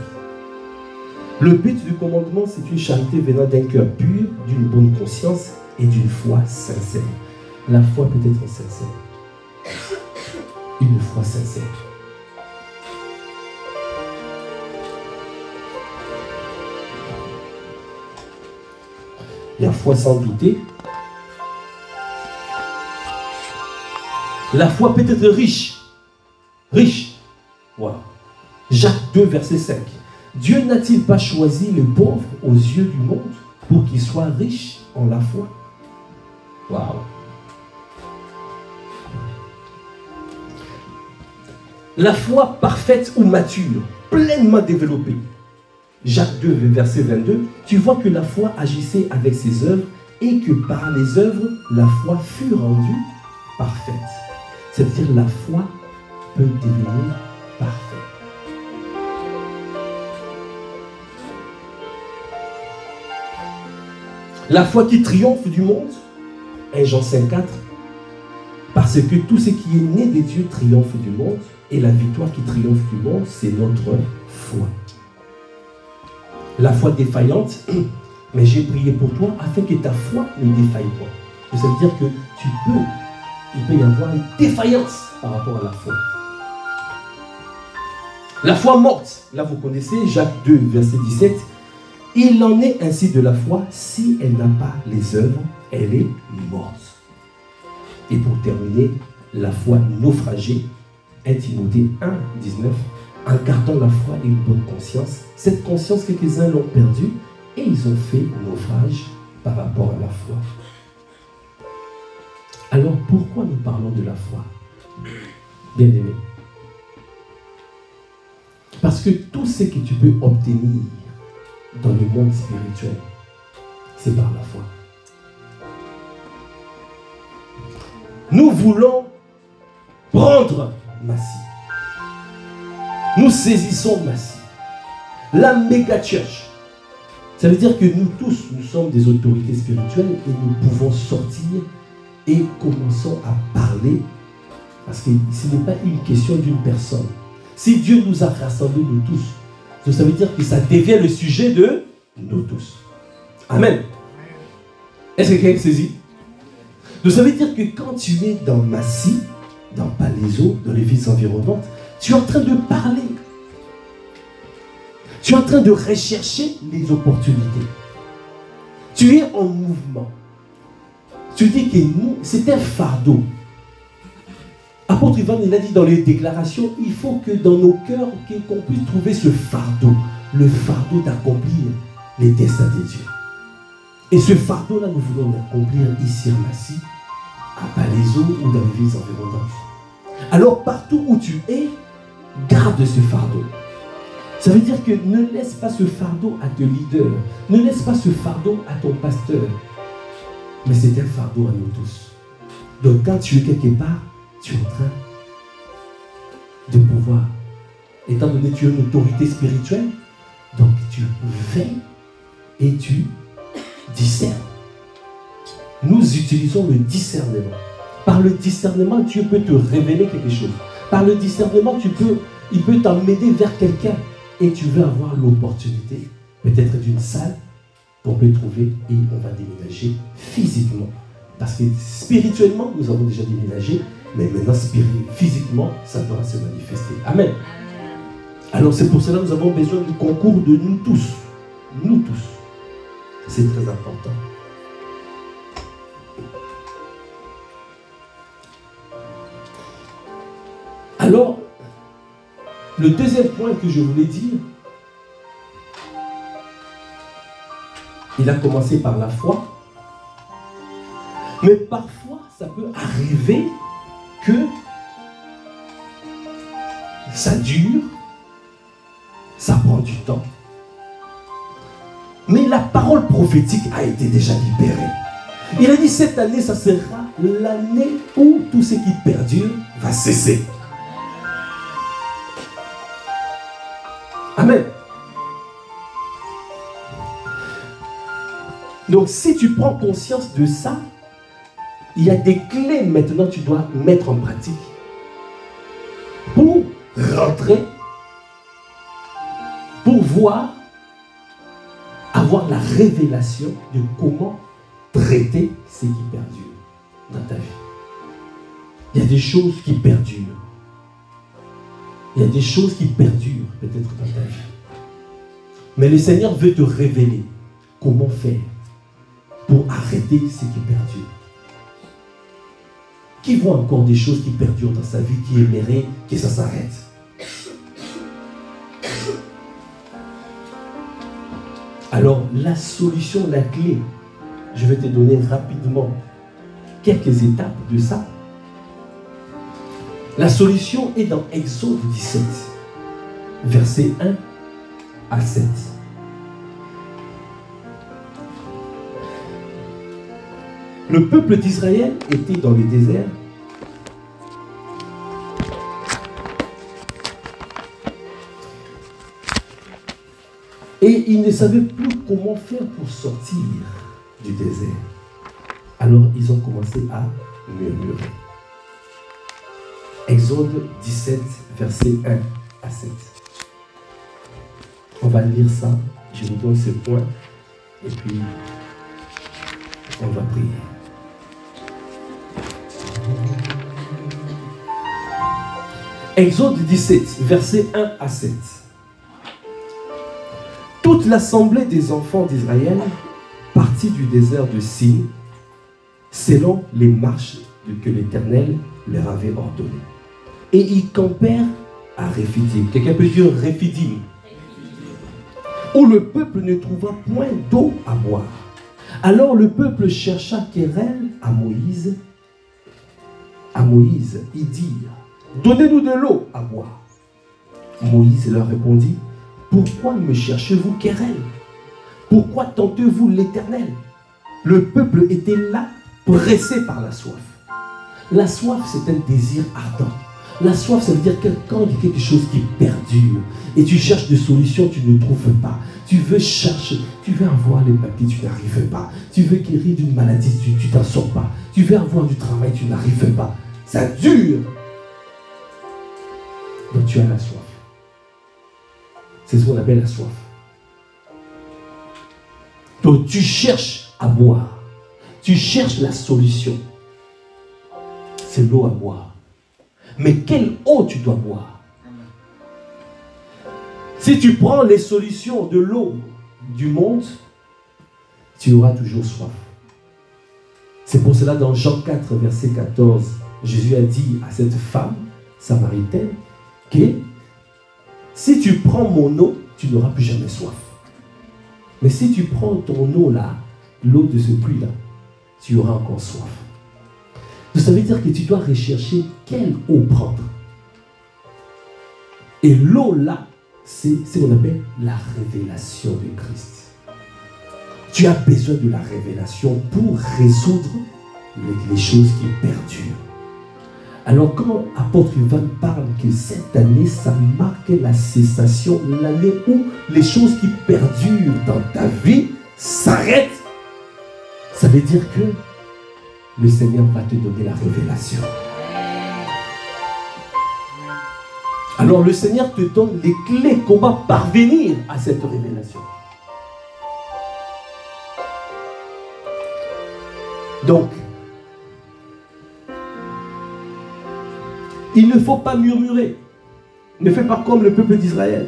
Le but du commandement, c'est une charité venant d'un cœur pur, d'une bonne conscience et d'une foi sincère. La foi peut être sincère. Une foi sincère. La foi sans douter. La foi peut être riche. Riche. Voilà. Jacques 2, verset 5. Dieu n'a-t-il pas choisi le pauvre aux yeux du monde pour qu'il soit riche en la foi? Waouh. La foi parfaite ou mature, pleinement développée. Jacques 2, verset 22. Tu vois que la foi agissait avec ses œuvres et que par les œuvres, la foi fut rendue parfaite. C'est-à-dire la foi peut devenir parfaite. La foi qui triomphe du monde, 1 Jean 5,4, parce que tout ce qui est né de Dieu triomphe du monde, et la victoire qui triomphe du monde, c'est notre foi. La foi défaillante, mais j'ai prié pour toi afin que ta foi ne défaille pas. Ça veut dire que il peut y avoir une défaillance par rapport à la foi. La foi morte, là vous connaissez, Jacques 2, verset 17, il en est ainsi de la foi, si elle n'a pas les œuvres, elle est morte. Et pour terminer, la foi naufragée, 1 Timothée 1, 19, en gardant la foi et une bonne conscience, cette conscience, quelques-uns l'ont perdue et ils ont fait naufrage par rapport à la foi. Alors pourquoi nous parlons de la foi? Bien-aimé, parce que tout ce que tu peux obtenir dans le monde spirituel, c'est par la foi. Nous voulons prendre Massy. Nous saisissons Massy, la méga church. Ça veut dire que nous tous, nous sommes des autorités spirituelles et nous pouvons sortir et commençons à parler, parce que ce n'est pas une question d'une personne. Si Dieu nous a rassemblés, nous tous, ça veut dire que ça devient le sujet de nous tous. Amen. Est-ce que quelqu'un saisit? Donc ça veut dire que quand tu es dans Massy, dans Palaiseau, dans les villes environnantes, tu es en train de parler. Tu es en train de rechercher les opportunités. Tu es en mouvement. Tu dis que nous, c'est un fardeau. Apôtre Ivan, il a dit dans les déclarations, il faut que dans nos cœurs, qu'on puisse trouver ce fardeau, le fardeau d'accomplir les destins de Dieu. Et ce fardeau-là, nous voulons l'accomplir ici à Massy, à Palaiseau ou dans les villes environnantes. Alors, partout où tu es, garde ce fardeau. Ça veut dire que ne laisse pas ce fardeau à tes leaders, ne laisse pas ce fardeau à ton pasteur. Mais c'est un fardeau à nous tous. Donc, quand tu es quelque part, tu es en train de pouvoir, étant donné que tu es une autorité spirituelle, donc tu veilles et tu discernes. Nous utilisons le discernement. Par le discernement, Dieu peut te révéler quelque chose. Par le discernement, il peut t'emmener vers quelqu'un et tu veux avoir l'opportunité, peut-être d'une salle qu'on peut trouver et on va déménager physiquement. Parce que spirituellement, nous avons déjà déménagé, mais maintenant, physiquement, ça doit se manifester. Amen. Alors c'est pour cela que nous avons besoin du concours de nous tous. Nous tous. C'est très important. Alors, le deuxième point que je voulais dire, il a commencé par la foi. Mais parfois, ça peut arriver que ça dure, ça prend du temps. Mais la parole prophétique a été déjà libérée. Il a dit cette année, ça sera l'année où tout ce qui perdure va cesser. Amen. Donc si tu prends conscience de ça, il y a des clés maintenant que tu dois mettre en pratique pour rentrer, pour voir, avoir la révélation de comment traiter ce qui perdure dans ta vie. Il y a des choses qui perdurent. Il y a des choses qui perdurent peut-être dans ta vie. Mais le Seigneur veut te révéler comment faire pour arrêter ce qui perdure. Qui voit encore des choses qui perdurent dans sa vie, qui aimerait que ça s'arrête? Alors, la solution, la clé, je vais te donner rapidement quelques étapes de ça. La solution est dans Exode 17, versets 1 à 7. Le peuple d'Israël était dans le désert. Et ils ne savaient plus comment faire pour sortir du désert. Alors ils ont commencé à murmurer. Exode 17, versets 1 à 7. On va lire ça. Je vous donne ce point. Et puis, on va prier. Exode 17, versets 1 à 7. Toute l'assemblée des enfants d'Israël partit du désert de Sin, selon les marches que l'Éternel leur avait ordonnées. Et ils campèrent à Rephidim. Quelqu'un peut dire Rephidim. Où le peuple ne trouva point d'eau à boire. Alors le peuple chercha querelle à Moïse. Ils dirent, donnez-nous de l'eau à boire. Moïse leur répondit, pourquoi me cherchez-vous querelle? Pourquoi tentez-vous l'Éternel? Le peuple était là, pressé par la soif. La soif, c'est un désir ardent. La soif, ça veut dire que quand il y a quelque chose qui perdure et tu cherches des solutions, tu ne trouves pas. Tu veux chercher, tu veux avoir les papiers, tu n'arrives pas. Tu veux guérir d'une maladie, tu t'en sors pas. Tu veux avoir du travail, tu n'arrives pas. Ça dure. Donc tu as la soif. C'est ce qu'on appelle la soif. Donc tu cherches à boire. Tu cherches la solution. C'est l'eau à boire. Mais quelle eau tu dois boire? Si tu prends les solutions de l'eau du monde, tu auras toujours soif. C'est pour cela dans Jean 4, verset 14, Jésus a dit à cette femme samaritaine que si tu prends mon eau, tu n'auras plus jamais soif. Mais si tu prends ton eau là, l'eau de ce puits là, tu auras encore soif. Ça veut dire que tu dois rechercher quelle eau prendre. Et l'eau là, c'est ce qu'on appelle la révélation de Christ. Tu as besoin de la révélation pour résoudre les choses qui perdurent. Alors quand l'apôtre Ivan parle que cette année, ça marque la cessation, l'année où les choses qui perdurent dans ta vie s'arrêtent, ça veut dire que le Seigneur va te donner la révélation. Alors le Seigneur te donne les clés qu'on va parvenir à cette révélation. Donc, il ne faut pas murmurer. Ne fais pas comme le peuple d'Israël.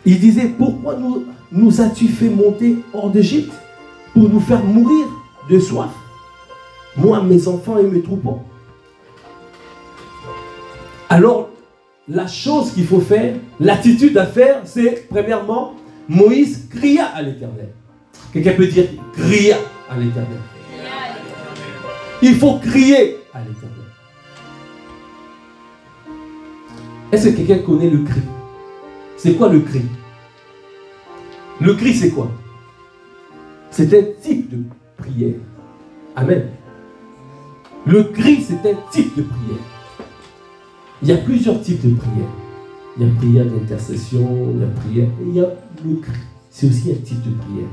Il disait, pourquoi nous as-tu fait monter hors d'Égypte pour nous faire mourir de soif, moi, mes enfants et mes troupeaux? Alors, la chose qu'il faut faire, l'attitude à faire, c'est, premièrement, Moïse cria à l'Éternel. Quelqu'un peut dire, cria à l'Éternel. Il faut crier à l'Éternel. Est-ce que quelqu'un connaît le cri? C'est quoi le cri? Le cri, c'est quoi? C'est un type de prière. Amen. Le cri, c'est un type de prière. Il y a plusieurs types de prières. Il y a prière d'intercession, il y a prière, et il y a le cri. C'est aussi un type de prière.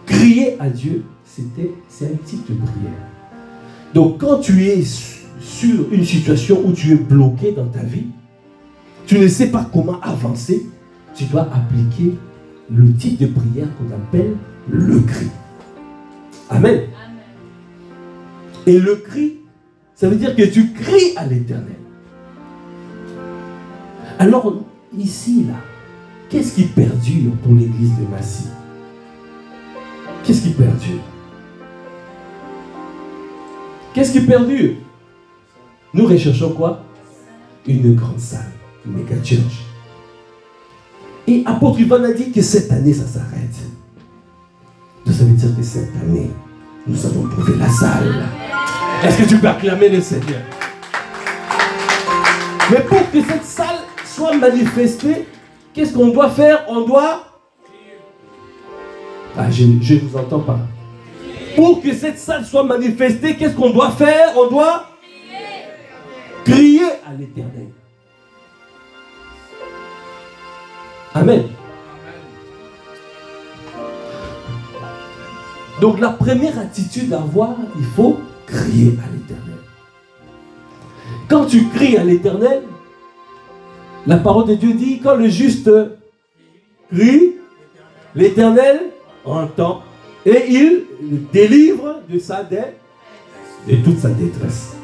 Crier à Dieu, c'est un type de prière. Donc quand tu es sur une situation où tu es bloqué dans ta vie, tu ne sais pas comment avancer, tu dois appliquer le type de prière qu'on appelle le cri. Amen. Et le cri, ça veut dire que tu cries à l'Éternel. Alors, ici, là, qu'est-ce qui perdure pour l'église de Massy? Qu'est-ce qui perdure? Qu'est-ce qui perdure? Nous recherchons quoi? Une grande salle, une méga church. Et apôtre Ivan a dit que cette année, ça s'arrête. Ça veut dire que cette année, nous avons trouvé la salle. Est-ce que tu peux acclamer le Seigneur? Mais pour que cette salle soit manifestée, qu'est-ce qu'on doit faire? On doit... Ah, je ne vous entends pas. Pour que cette salle soit manifestée, qu'est-ce qu'on doit faire? On doit crier à l'Éternel. Amen. Donc la première attitude à avoir, il faut crier à l'Éternel. Quand tu cries à l'Éternel, la parole de Dieu dit, quand le juste crie, l'Éternel entend et il le délivre de toute sa détresse.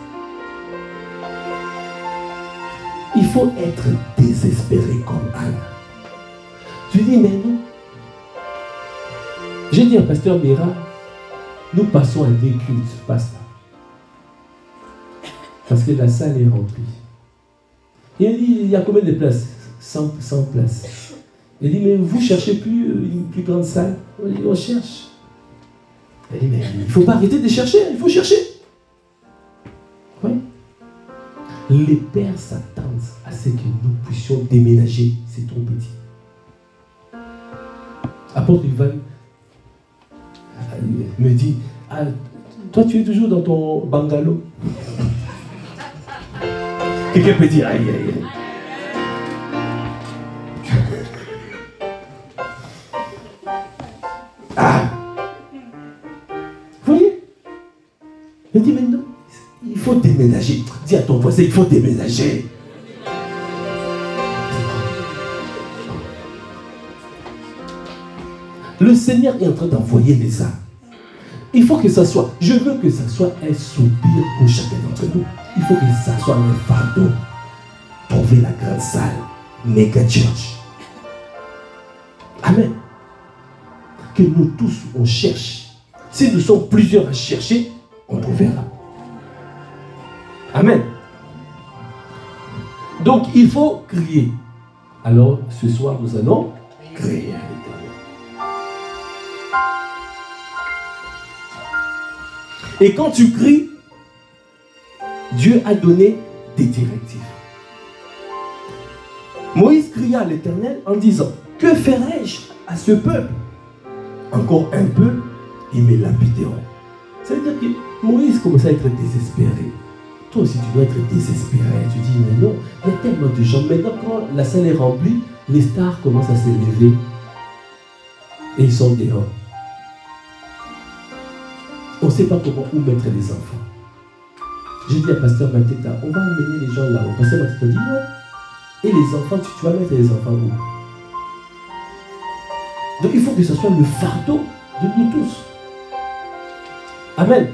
Il faut être désespéré comme Anne. Tu dis, mais non. J'ai dit à pasteur Mira, nous passons à des cultes, pas ça. Parce que la salle est remplie. Et il dit, il y a combien de places? 100 places. Il dit, mais vous ne cherchez plus une plus grande salle? On cherche. Il dit, mais il ne faut pas arrêter de chercher, il faut chercher. Oui. Les pères s'attendent à ce que nous puissions déménager. C'est trop petit. Apôtre Ivan me dit, ah, toi tu es toujours dans ton bungalow. Quelqu'un peut dire, aïe, aïe, aïe. Ah. Vous voyez? Il dit maintenant, il faut déménager. Dis à ton voisin, il faut déménager. Le Seigneur est en train d'envoyer les âmes. Il faut que ça soit, je veux que ça soit un soupir pour chacun d'entre nous. Il faut que ça soit un fardeau. Trouver la grande salle, méga church. Amen. Que nous tous, on cherche. Si nous sommes plusieurs à chercher, on trouvera. Amen. Donc, il faut crier. Alors, ce soir, nous allons crier à l'Éternel. Et quand tu cries, Dieu a donné des directives. Moïse cria à l'Éternel en disant, que ferai-je à ce peuple? Encore un peu, ils me lapideront. Ça veut dire que Moïse commence à être désespéré. Toi aussi, tu dois être désespéré. Tu dis, mais non, il y a tellement de gens. Maintenant, quand la salle est remplie, les stars commencent à s'élever. Et ils sont dehors. On ne sait pas comment où mettre les enfants. J'ai dit à Pasteur Mateta, on va emmener les gens là-haut. Pasteur Mateta dit, non. Et les enfants, tu vas mettre les enfants où? Donc il faut que ce soit le fardeau de nous tous. Amen.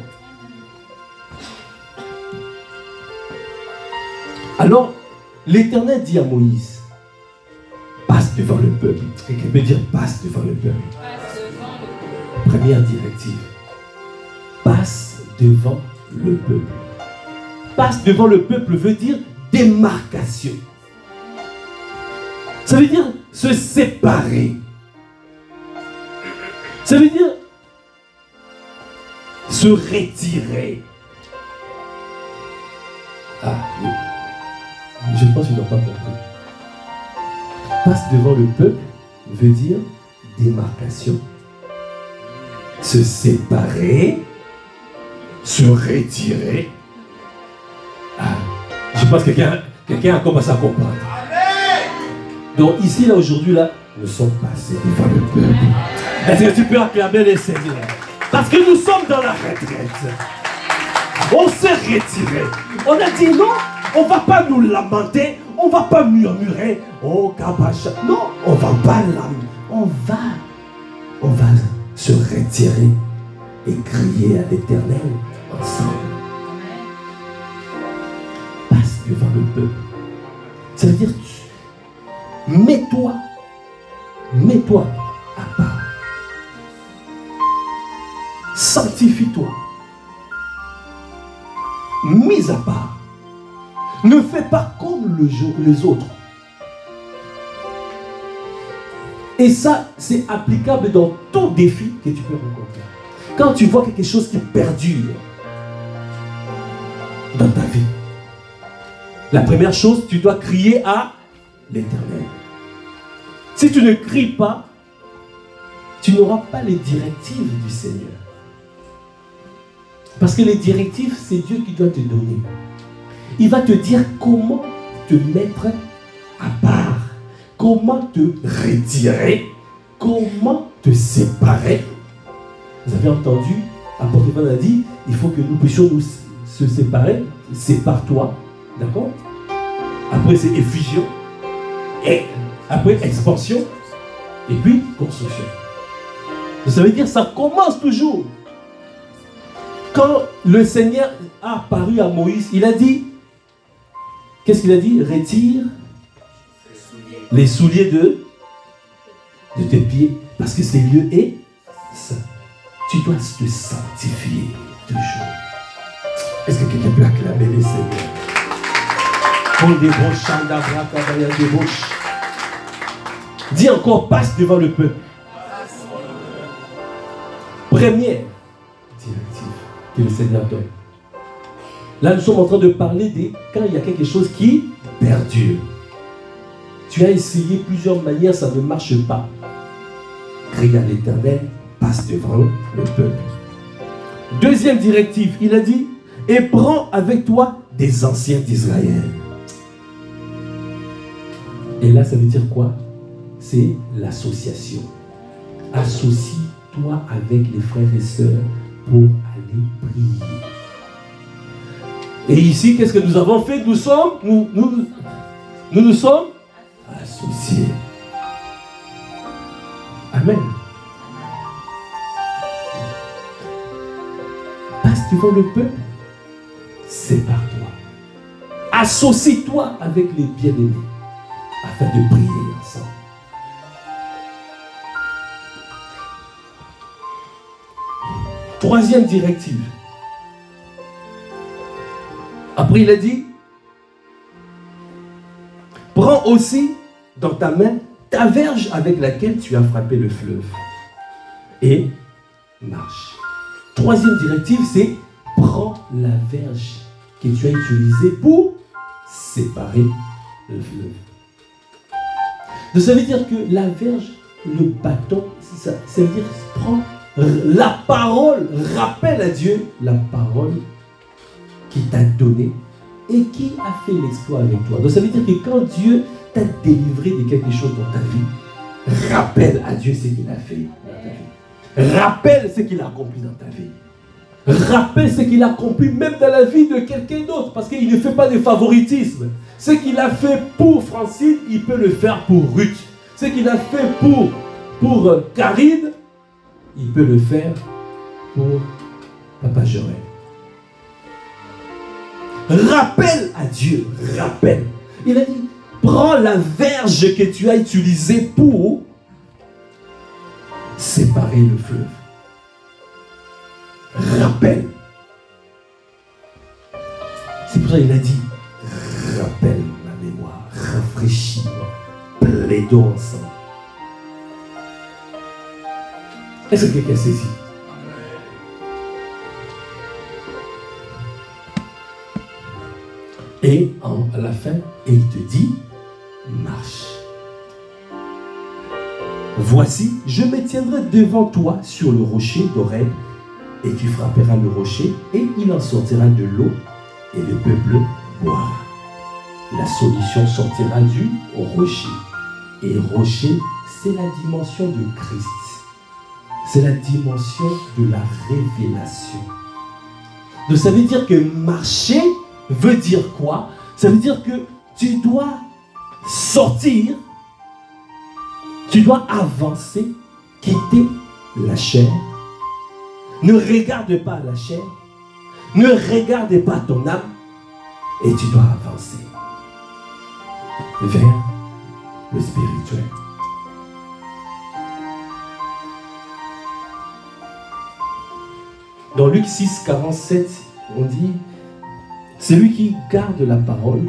Alors, l'Éternel dit à Moïse, passe devant le peuple. Quelqu'un peut dire, passe devant le peuple. Première directive. Passe devant le peuple. Passe devant le peuple veut dire démarcation. Ça veut dire se séparer. Ça veut dire se retirer. Ah, oui. Je pense qu'ils n'ont pas compris. Passe devant le peuple veut dire démarcation. Se séparer. Se retirer. Ah, je pense que quelqu'un a commencé à comprendre. Donc ici, là, aujourd'hui, là, nous sommes passés devant le peuple. Est-ce que tu peux acclamer les Seigneurs? Parce que nous sommes dans la retraite. On s'est retiré. On a dit non, on ne va pas nous lamenter, on ne va pas murmurer. Oh, Kabacha. Non, on ne va pas lamenter. On va se retirer et crier à l'Éternel ensemble. Passe devant le peuple. Ça veut dire, mets-toi à part. Sanctifie-toi. Mise à part. Ne fais pas comme les autres. Et ça, c'est applicable dans tout défi que tu peux rencontrer. Quand tu vois quelque chose qui perdure dans ta vie, la première chose, tu dois crier à l'Éternel. Si tu ne cries pas, tu n'auras pas les directives du Seigneur. Parce que les directives, c'est Dieu qui doit te donner. Il va te dire comment te mettre à part, comment te retirer, comment te séparer. Vous avez entendu, l'apôtre Paul a dit, il faut que nous puissions nous se séparer. Sépare-toi, d'accord? Après c'est effusion, et après expansion, et puis construction. Ça veut dire que ça commence toujours. Quand le Seigneur a apparu à Moïse, il a dit, qu'est-ce qu'il a dit? Retire les souliers de tes pieds, parce que ce lieu est saint. Tu dois te sanctifier toujours. Est-ce que quelqu'un peut acclamer les Seigneurs? Dis encore, passe devant le peuple. Première directive que le Seigneur donne. Là, nous sommes en train de parler de quand il y a quelque chose qui perdure. Tu as essayé plusieurs manières, ça ne marche pas. Crie à l'Éternel, passe devant le peuple. Deuxième directive, il a dit, et prends avec toi des anciens d'Israël. Et là, ça veut dire quoi? C'est l'association. Associe-toi avec les frères et sœurs pour aller prier. Et ici, qu'est-ce que nous avons fait? Nous nous sommes associés. Amen. Passe devant le peuple, sépare-toi. Associe-toi avec les bien-aimés afin de prier ensemble. Troisième directive. Après, il a dit, prends aussi dans ta main ta verge avec laquelle tu as frappé le fleuve et marche. Troisième directive, c'est prends la verge que tu as utilisée pour séparer le fleuve. Donc ça veut dire que la verge, le bâton, ça veut dire prends la parole, rappelle à Dieu la parole qui t'a donné et qui a fait l'exploit avec toi. Donc ça veut dire que quand Dieu t'a délivré de quelque chose dans ta vie, rappelle à Dieu ce qu'il a fait dans ta vie. Rappelle ce qu'il a accompli dans ta vie. Rappelle ce qu'il a accompli même dans la vie de quelqu'un d'autre, parce qu'il ne fait pas de favoritisme. Ce qu'il a fait pour Francine, il peut le faire pour Ruth. Ce qu'il a fait pour Karine, il peut le faire pour Papa Joël. Rappelle à Dieu, rappelle. Il a dit, prends la verge que tu as utilisée pour séparer le fleuve. Rappelle. C'est pour ça qu'il a dit, rappelle ma mémoire, rafraîchis-moi, plaidons ensemble. Est-ce que quelqu'un saisit? Et à la fin, il te dit, marche. Voici, je me tiendrai devant toi sur le rocher d'Horeb, et tu frapperas le rocher, et il en sortira de l'eau, et le peuple boira. La solution sortira du rocher. Et rocher, c'est la dimension de Christ. C'est la dimension de la révélation. Donc ça veut dire que marcher veut dire quoi? Ça veut dire que tu dois sortir, tu dois avancer, quitter la chair. Ne regarde pas la chair, ne regarde pas ton âme, et tu dois avancer vers le spirituel. Dans Luc 6, 47, on dit, celui qui garde la parole,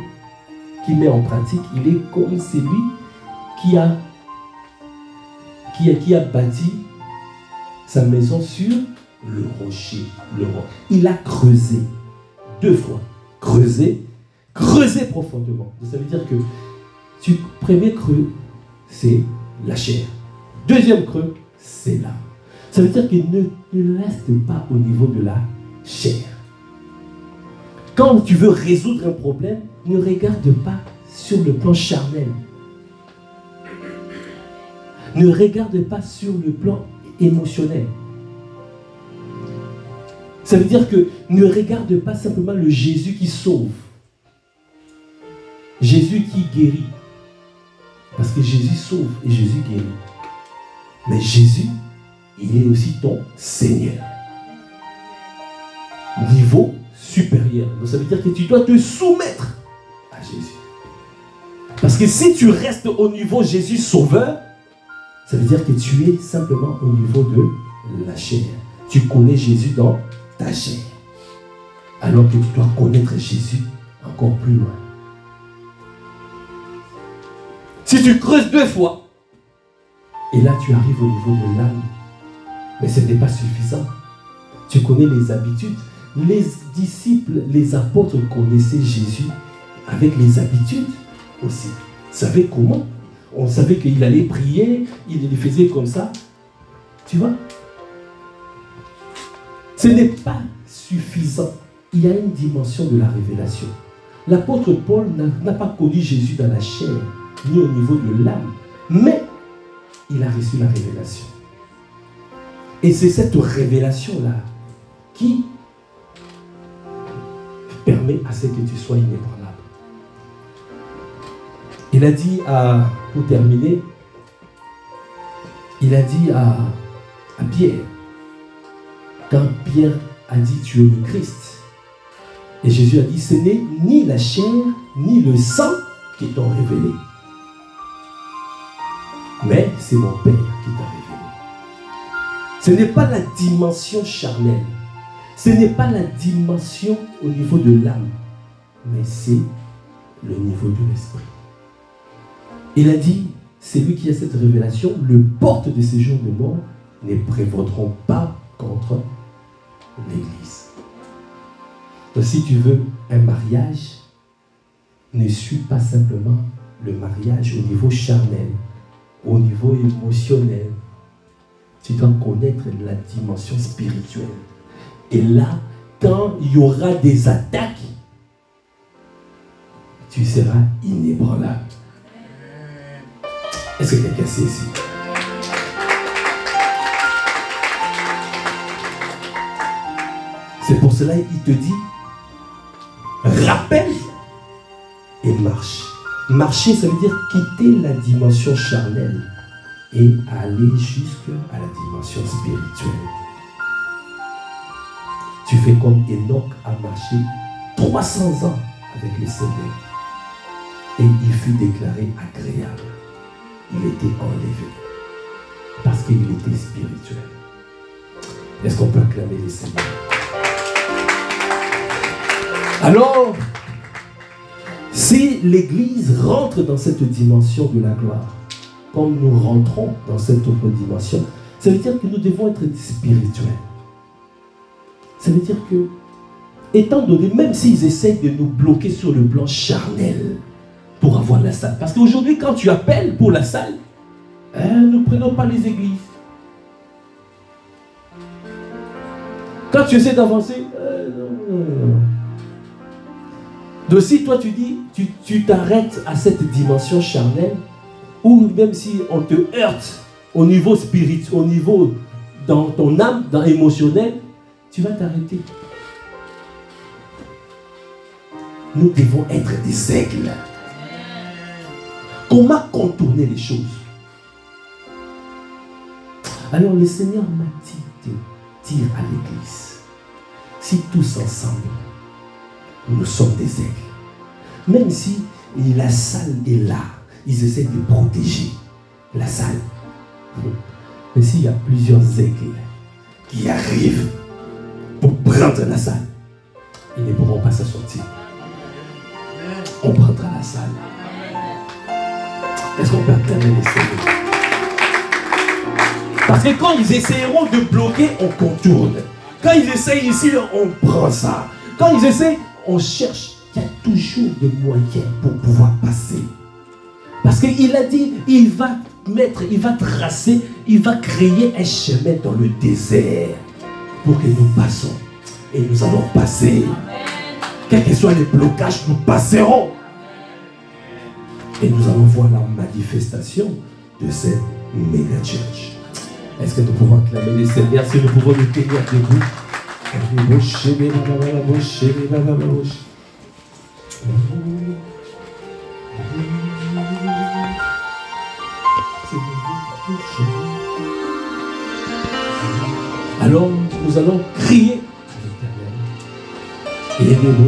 qui met en pratique, il est comme celui qui a bâti sa maison sur le rocher. Il a creusé 2 fois. Creusé profondément. Ça veut dire que premier creux, c'est la chair. Deuxième creux, c'est l'âme. Ça veut dire qu'il ne reste pas au niveau de la chair. Quand tu veux résoudre un problème, ne regarde pas sur le plan charnel. Ne regarde pas sur le plan émotionnel. Ça veut dire que ne regarde pas simplement le Jésus qui sauve. Jésus qui guérit. Parce que Jésus sauve et Jésus guérit. Mais Jésus, il est aussi ton Seigneur. Niveau supérieur. Donc ça veut dire que tu dois te soumettre à Jésus. Parce que si tu restes au niveau Jésus sauveur, ça veut dire que tu es simplement au niveau de la chair. Tu connais Jésus dans ta chair. Alors que tu dois connaître Jésus encore plus loin. Si tu creuses 2 fois, et là tu arrives au niveau de l'âme, mais ce n'est pas suffisant. Tu connais les habitudes. Les disciples, les apôtres connaissaient Jésus avec les habitudes aussi. Ils savaient comment. On savait qu'il allait prier, il le faisait comme ça. Tu vois? Ce n'est pas suffisant. Il y a une dimension de la révélation. L'apôtre Paul n'a pas connu Jésus dans la chair. ni au niveau de l'âme. Mais il a reçu la révélation. Et c'est cette révélation-là qui permet à ce que tu sois inébranlable. Il a dit pour terminer, il a dit à Pierre, quand Pierre a dit tu es le Christ, et Jésus a dit ce n'est ni la chair ni le sang qui t'ont révélé, mais c'est mon Père qui t'a révélé. Ce n'est pas la dimension charnelle, ce n'est pas la dimension au niveau de l'âme, mais c'est le niveau de l'esprit. Il a dit, c'est lui qui a cette révélation, le porte de ces jours de mort ne prévaudront pas contre l'Église. Donc si tu veux un mariage, ne suis pas simplement le mariage au niveau charnel, au niveau émotionnel. Tu dois connaître la dimension spirituelle. Et là, quand il y aura des attaques, tu seras inébranlable. Est-ce que quelqu'un sait ici? C'est pour cela qu'il te dit, rappelle et marche. Marcher, ça veut dire quitter la dimension charnelle et aller jusqu'à la dimension spirituelle. Tu fais comme Enoch a marché 300 ans avec le Seigneur. Et il fut déclaré agréable. Il était enlevé. Parce qu'il était spirituel. Est-ce qu'on peut acclamer le Seigneur? Alors, si l'Église rentre dans cette dimension de la gloire, comme nous rentrons dans cette autre dimension, ça veut dire que nous devons être spirituels. Ça veut dire que, étant donné, même s'ils essayent de nous bloquer sur le plan charnel pour avoir la salle, parce qu'aujourd'hui, quand tu appelles pour la salle, nous ne prenons pas les églises. Quand tu essaies d'avancer, non. Donc si toi tu dis, tu t'arrêtes à cette dimension charnelle, ou même si on te heurte au niveau spirituel, au niveau dans ton âme, dans émotionnel, tu vas t'arrêter. Nous devons être des aigles. Comment contourner les choses? Alors le Seigneur m'a dit de dire à l'Église, si tous ensemble, nous sommes des aigles, même si la salle est là, ils essaient de protéger la salle. Mais s'il y a plusieurs aigles qui arrivent pour prendre la salle, ils ne pourront pas s'en sortir. On prendra la salle. Est-ce qu'on peut acclamer les Seigneurs? Parce que quand ils essaieront de bloquer, on contourne. Quand ils essayent ici, on prend ça. Quand ils essayent, on cherche. Il y a toujours des moyens pour pouvoir passer. Parce qu'il a dit, il va tracer, il va créer un chemin dans le désert pour que nous passons. Et nous allons passer. Quels que soient les blocages, nous passerons. Et nous allons voir la manifestation de cette méga church. Est-ce que nous pouvons acclamer les Seigneurs si nous pouvons nous tenir debout? Alors nous allons crier à l'Éternel.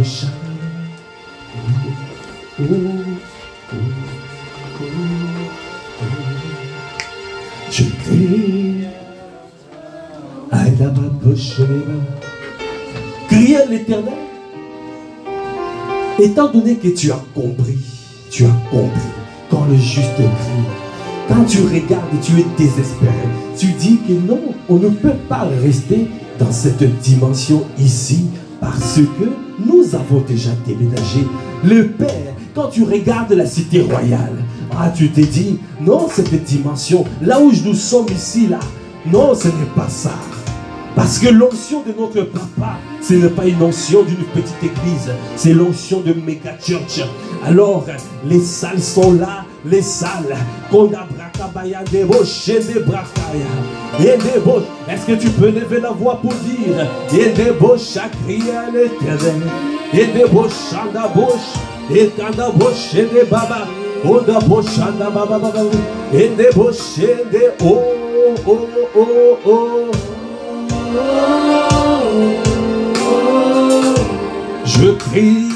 Je crie à crier à l'Éternel. Étant donné que tu as compris, quand le juste crie, quand tu regardes, tu es désespéré, tu dis que non, on ne peut pas rester dans cette dimension ici parce que nous avons déjà déménagé. Le Père, quand tu regardes la cité royale, tu te dis, non, cette dimension, là où nous sommes ici, là, non, ce n'est pas ça. Parce que l'onction de notre papa, ce n'est pas une onction d'une petite église, c'est l'onction de méga church. Alors, les salles sont là les salles. Qu'on a bracabaya, des boches et des bracaya. Et des boches. Est-ce que tu peux lever la voix pour dire? Et des boches à crier à l'éternel. Et des boches à la bouche. Et quand la bouche et des babas. Oh, da boche à la baba. Et des boches et des oh, oh, oh, oh. Je crie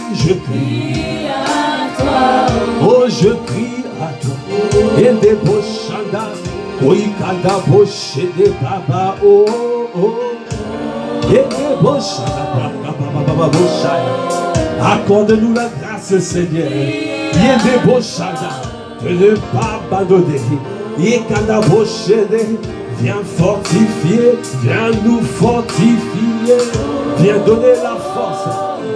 à toi. Oh, je crie à toi. Et des bochanda, oui, kada boche des baba, oh, oh. Et des bochanda, baba, bochaya. Accorde-nous la grâce, Seigneur. Et des bochanda, de ne pas abandonner. Et kada boche des. Viens fortifier, viens nous fortifier, viens donner la force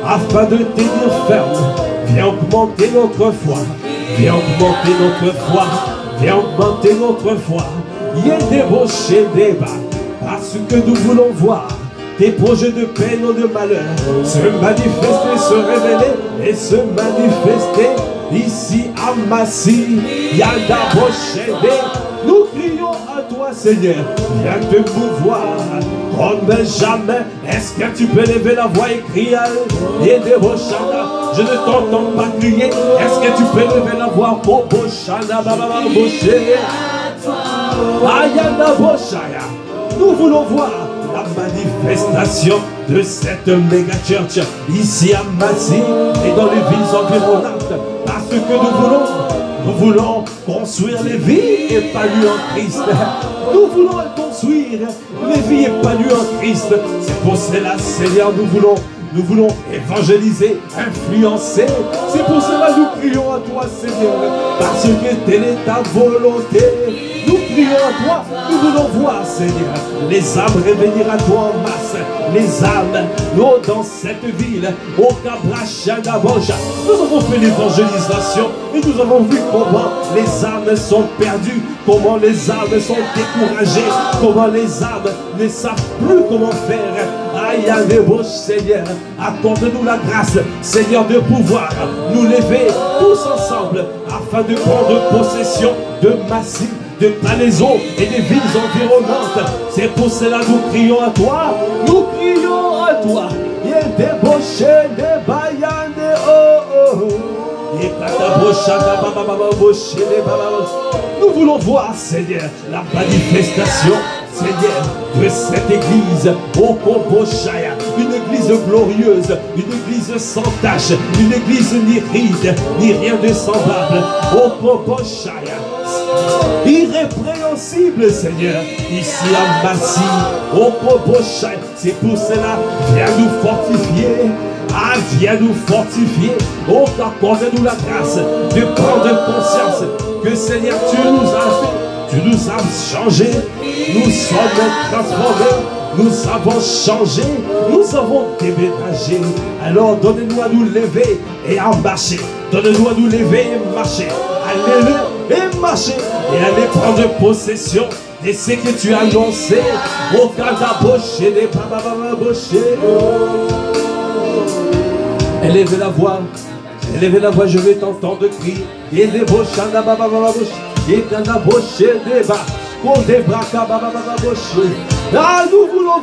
afin de tenir ferme. Viens augmenter notre foi, viens augmenter notre foi, viens augmenter notre foi. Il y a des rochers débat parce que nous voulons voir tes projets de paix, non de malheur, se manifester, se révéler et se manifester ici à Massy. Il y a des rochers débat. Nous crions à toi, Seigneur, viens te mouvoir comme jamais. Est-ce que tu peux lever la voix et crier? Et des bochana, je ne t'entends pas crier. Est-ce que tu peux lever la voix? Oh, bochana, baba, boché. Ayana, bochaya. Nous voulons voir la manifestation de cette méga church ici à Massy et dans les villes environnantes. Parce que nous voulons construire les vies épanouies en Christ. Nous voulons construire les vies épanouies en Christ. C'est pour cela, Seigneur, nous voulons évangéliser, influencer. C'est pour cela que nous crions à toi, Seigneur. Parce que telle est ta volonté. Nous crions à toi, nous voulons voir, Seigneur, les âmes revenir à toi en masse. Les âmes, nous dans cette ville, au Cabrachadaboja. Nous avons fait l'évangélisation et nous avons vu comment les âmes sont perdues, comment les âmes sont découragées, comment les âmes ne savent plus comment faire. Aïe, allez, beau Seigneur, accorde-nous la grâce, Seigneur, de pouvoir nous lever tous ensemble afin de prendre possession de Massy, de Palaiseau et des villes environnantes. C'est pour cela que nous crions à toi. Nous crions à toi. Il y a des bochés, des baïans, des oh oh. Nous voulons voir, Seigneur, la manifestation, Seigneur, de cette église au Koboshaya, une église glorieuse, une église sans tache, une église ni ride, ni rien de semblable, au Koboshaya. Irrépréhensible, Seigneur, ici à Massy, au Koboshaya. C'est pour cela, viens nous fortifier. Ah, viens nous fortifier. Oh, accorde-nous la grâce de prendre conscience que, Seigneur, tu nous as fait, tu nous as changé, nous sommes transformés, nous avons changé, nous avons déménagé. Alors, donne-nous à nous lever et à marcher. Donne-nous à nous lever et marcher. Allez-le et marcher et aller prendre possession de ce que tu as annoncé. Au Kadaboché, des Babababoché. Élevez la voix, je vais t'entendre crier. Et des bochanda babababoche, et kanda boché des bas, pour des braca babababoche. Ah, nous voulons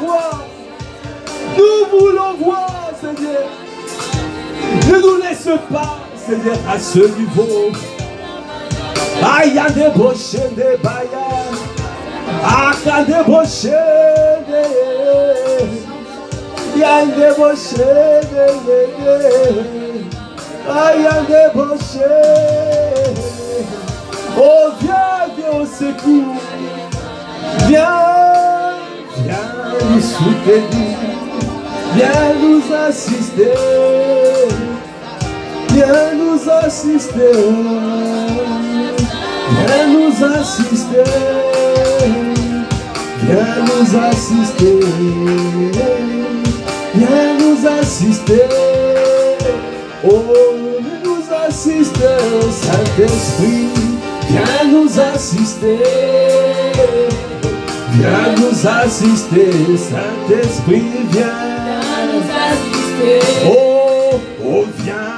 voir, Seigneur. Ne nous laisse pas, Seigneur, à ce niveau. Ah, il y a des bochés des baïas. Ah, il y a des bochés des. Il y a des bochés, il y a des bochés. Oh, viens au secours. Viens nous soutenir. Viens nous assister. Viens nous assister. Viens nous assister. Viens nous assister. Viens nous assister, oh, nous assister, Saint-Esprit, viens nous assister, viens nous assister, Saint-Esprit, viens nous assister, oh, oh, viens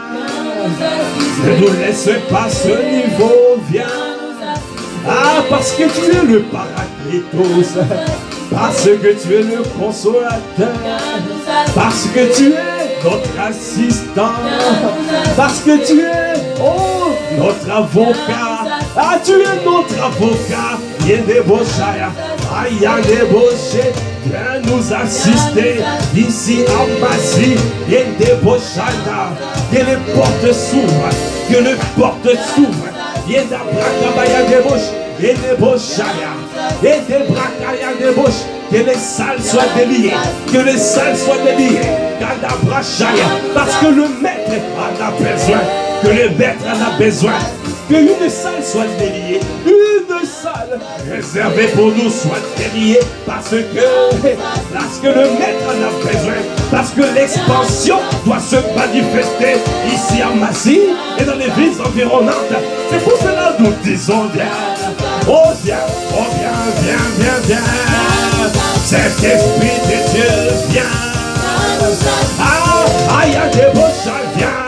Ne nous laisse pas ce niveau, viens. Ah, parce que tu es le Paraclétos, parce que tu es le consolateur, parce que tu es notre assistant, parce que tu es, oh, notre avocat. Ah, tu es notre avocat. Yendeboshaya, Ayandeboché, viens nous assister ici en Massie. Yendeboshaya, que les portes s'ouvrent, que les portes s'ouvrent. Yendabrakabaya debosh, Yendeboshaya, Yendebrakaya debosh, que les salles soient déliées, que les salles soient déliées. Kandabrashaya, parce que le maître en a besoin, que le maître en a besoin. Que une salle soit déliée, une salle réservée pour nous soit déliée, parce que le maître en a besoin, parce que l'expansion doit se manifester ici à Massy et dans les villes environnantes. C'est pour cela que nous disons viens, oh viens, oh viens, viens, viens, viens. Cet esprit de Dieu vient. Ah, il y a des beaux chants, viens.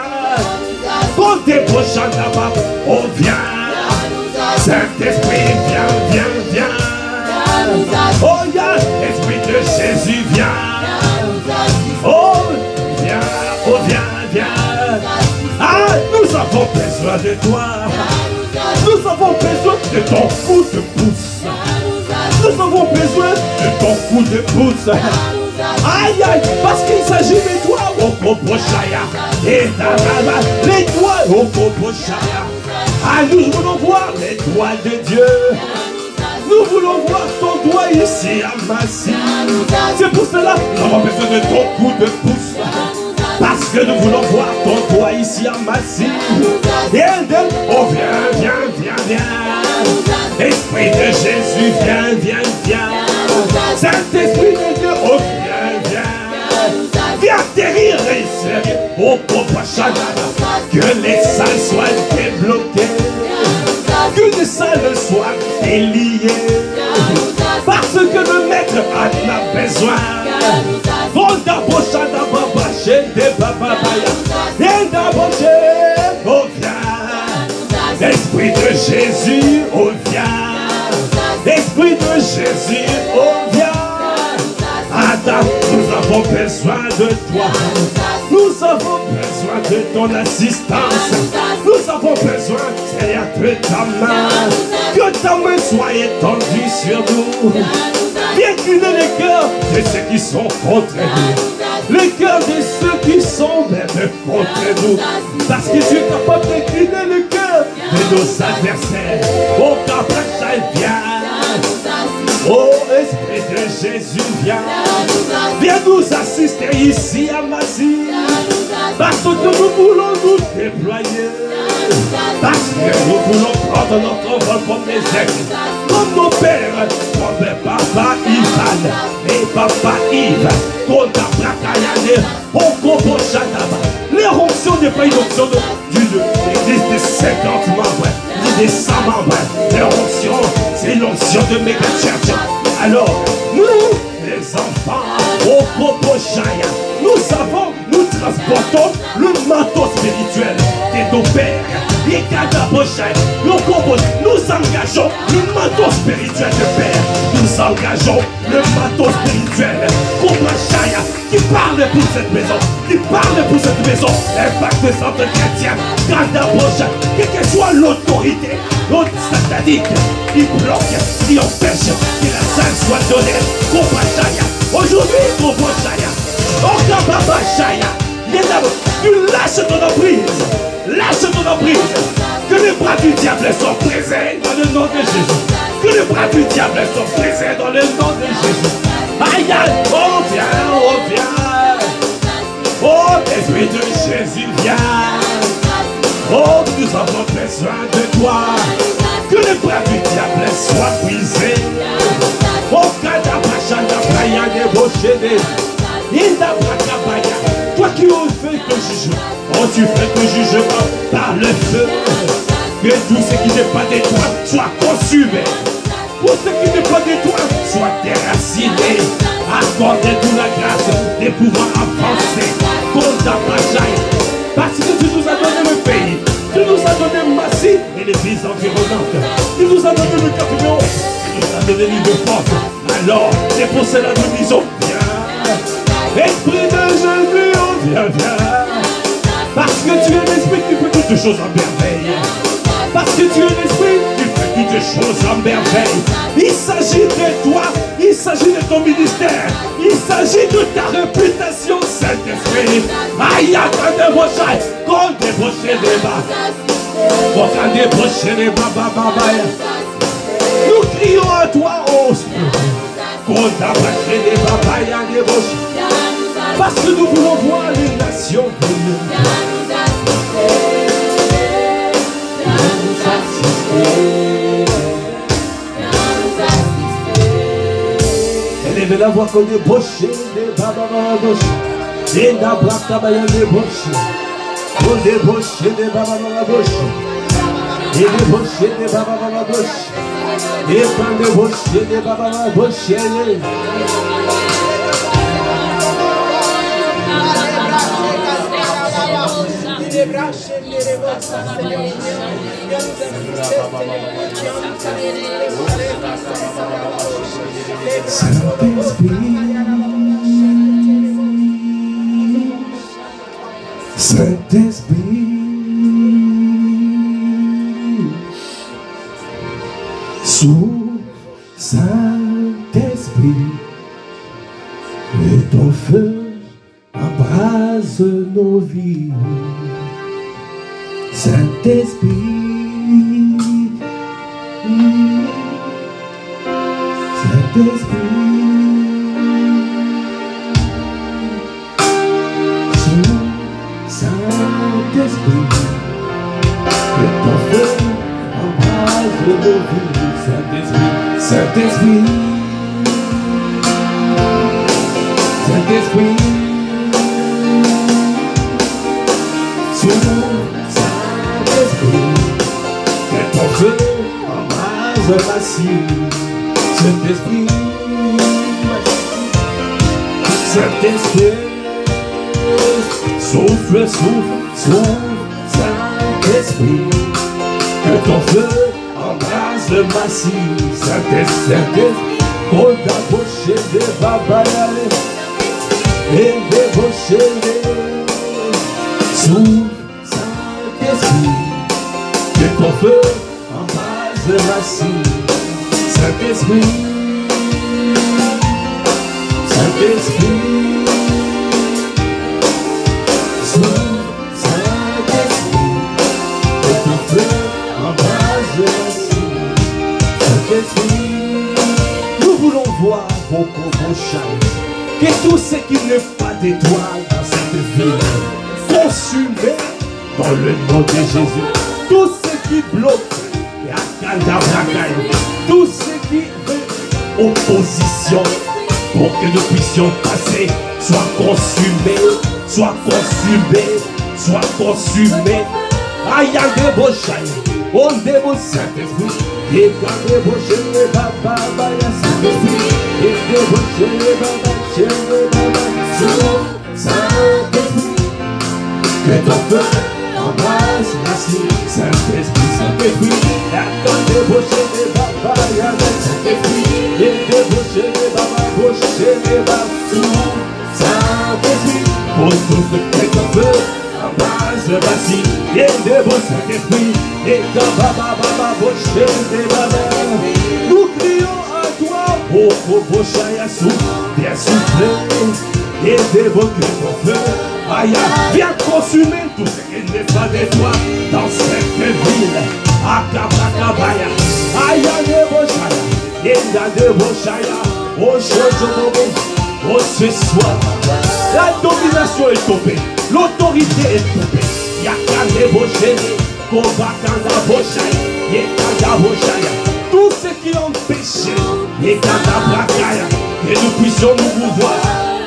Quand des beaux chants là-bas, oh viens. Saint-Esprit, viens, viens, viens. Oh, il y a l'Esprit de Jésus, viens. Oh, viens, oh, viens, viens. Ah, nous avons besoin de toi. Nous avons besoin de ton coup de pouce. Nous avons besoin de ton coup de pouce. Aïe, aïe, parce qu'il s'agit de toi, oh, Kopochaya. Et l'étoile, oh, Kopochaya. Ah, nous voulons voir l'étoile de Dieu. Nous voulons voir ton doigt ici à Massy. C'est pour cela que nous avons besoin de ton coup de pouce. Parce que nous voulons voir ton doigt ici à Massy. Oh, viens, viens, viens, viens. Esprit de Jésus, viens, viens, viens. Saint-Esprit de Dieu, oh, viens, viens. Viens atterrir ici. Oh, que les salles soient débloquées. Que les salles soient déliées. Parce que le maître en a besoin. Oh viens. Esprit de Jésus, oh viens. Esprit de Jésus, oh viens. Adam, nous avons besoin de toi. Nous avons besoin de ton assistance. Nous avons besoin, Seigneur, de ta main. Que ta main soit étendue sur nous. Viens incliner les cœurs de ceux qui sont contre nous. Les cœurs de ceux qui sont même contre nous. Parce que tu es capable d'incliner le cœur de nos adversaires. Oh, Capracha, viens. Oh, Esprit de Jésus, viens. Viens nous assister ici à Massy. Parce que nous voulons nous déployer. Parce que nous voulons prendre notre rôle comme les aigles. Comme nos pères, comme papa Ivan et papa Yves. L'éruption n'est pas une option d'une église de 50 membres, ni de 100 membres. L'éruption, c'est l'onction de méga church. Alors, nous, les enfants, au Kopochaya, nous transportons le manteau spirituel de nos pères. Nous engageons le manteau spirituel de père. Nous engageons le manteau spirituel Kopochaya qui parle pour cette maison, qui parle pour cette maison. Impact centre chrétien, quelle que soit l'autorité, satanique, qui bloque, qui empêche que la salle soit donnée. Kopochaya, aujourd'hui Kopochaya, Okababachaya, tu lâches ton emprise, lâche ton emprise. Que les bras du diable soient présents dans le nom de Jésus. Que les bras du diable soient présents dans le nom de Jésus. Aïe, aïe, oh viens, oh viens. Oh, Esprit de Jésus, viens. Oh, nous avons besoin de toi. Que les bras du diable soient brisés. Oh, Kadabachanda, Braya, Debochene. Toi qui fais que jugement, oh tu fais que jugement par le feu. Que tout ce qui n'est pas de toi soit consumé. Pour ce qui n'est pas de toi soit déraciné. Accorde-nous la grâce de pouvoir avancer contre ta bataille. Parce que tu nous as donné le pays. camion, il nous a donné l'île de force. Alors, les procès là nous disons, viens. Esprit de Jésus, oh viens, viens. Parce que tu es l'esprit qui fait toutes choses en merveille. Parce que tu es l'esprit qui fait toutes choses en merveille. Il s'agit de toi, il s'agit de ton ministère, il s'agit de ta réputation, Saint-Esprit. Aïe, quand débaucher, quand débaucher les bas. Quand débaucher les bas, nous crions à toi, oh Spirit. Quand débaucher les bas, débaucher. Parce que nous voulons voir les nations venir. Élevez la voix qu'on débauche, des bababababos, des nabrakabayan débauche, qu'on débauche, des bababababos, et débauche, des bababababos, et quand débauche, des bababababos, Saint-Esprit, sous Saint-Esprit, et ton feu embrase nos vies. Saint-Esprit, Saint-Esprit, sous Saint-Esprit, que ton feu embrase nos vies. Saint-Esprit, Saint-Esprit, Saint-Esprit, sous que ton feu embrase ma cible. Saint-Esprit, Saint-Esprit, souffle, souffle, souffle, Saint-Esprit, que ton feu embrase ma cible. Saint-Esprit, qu'on débauche des babayales et débauche les souffle, Saint-Esprit, que ton feu embrase ma cible. Saint-Esprit, Saint-Esprit, Saint-Esprit, que ton feu embrase ma cible. Saint-Esprit, nous voulons voir vos prochains, que tout ce qui n'est pas d'étoile dans cette ville, consumé dans le nom de Jésus. Tout ce qui bloque, tout ce qui fait opposition pour que nous puissions passer, soit consumé, soit consumé, soit consumé. Aïe, débauché, on débauche Saint-Esprit, et quand débauché les babas, Saint-Esprit, et débauché les babas, Saint-Esprit, que ton feu embrasse la cible. Saint-Esprit, Saint-Esprit, quand débauché les babas, Saint-Esprit, et débauché les babas, bauché les babas, Saint-Esprit, pour tout ce que ton feu embrasse la cible. Et débauche Saint-Esprit, et quand babas, bauché les babas, nous crions à toi, oh, bauché à souffle, viens souffler. Et d'évoquer ton feu, aïe, viens consumer tout ce qui n'est pas de toi dans cette ville. Akabakabaya, aïe, debochaya, yenda debochaya, oh, oh, ce soir, la domination est tombée, l'autorité est tombée. Yaka deboché, kobakanda bochaya, yekanda bochaya, tout ce qui empêchait, yekanda brakaya, que nous puissions nous voir.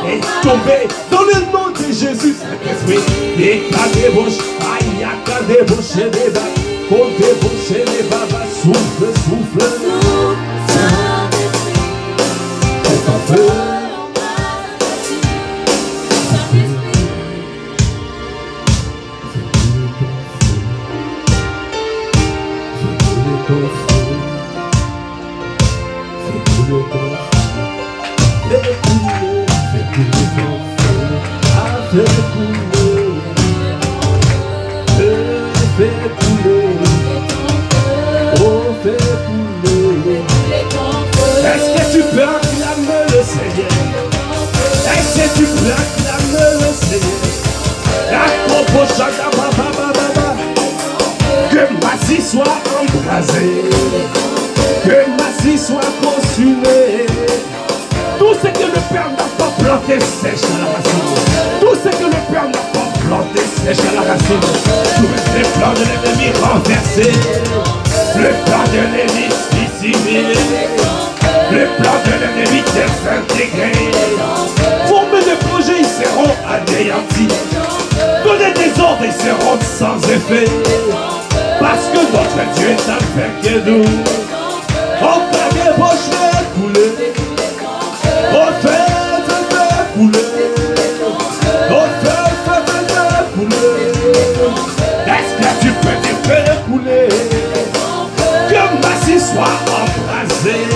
Et tomber dans le nom de Jésus, Saint-Esprit, et qu'à débauche, aïe, qu'à débaucher les babas, qu'on débauche les babas, souffle, souffle, Saint-Esprit, c'est un feu, je veux ton feu, Que ma vie soit embrasée, que ma vie soit consumée. Tout ce que le Père n'a pas planté sèche à la racine. Tout ce que le Père n'a pas planté sèche à la racine. Tous les plans de l'ennemi renversés, le plan de l'ennemi suicidé, le plan de l'ennemi désintégré. Former des projets, ils seront anéantis. Donner des ordres, ils seront sans effet. Parce que notre Dieu est avec nous. On fait des rochers couler. On fait couler. On fait couler. Est-ce que tu peux te faire couler? Que ma scie soit embrasée.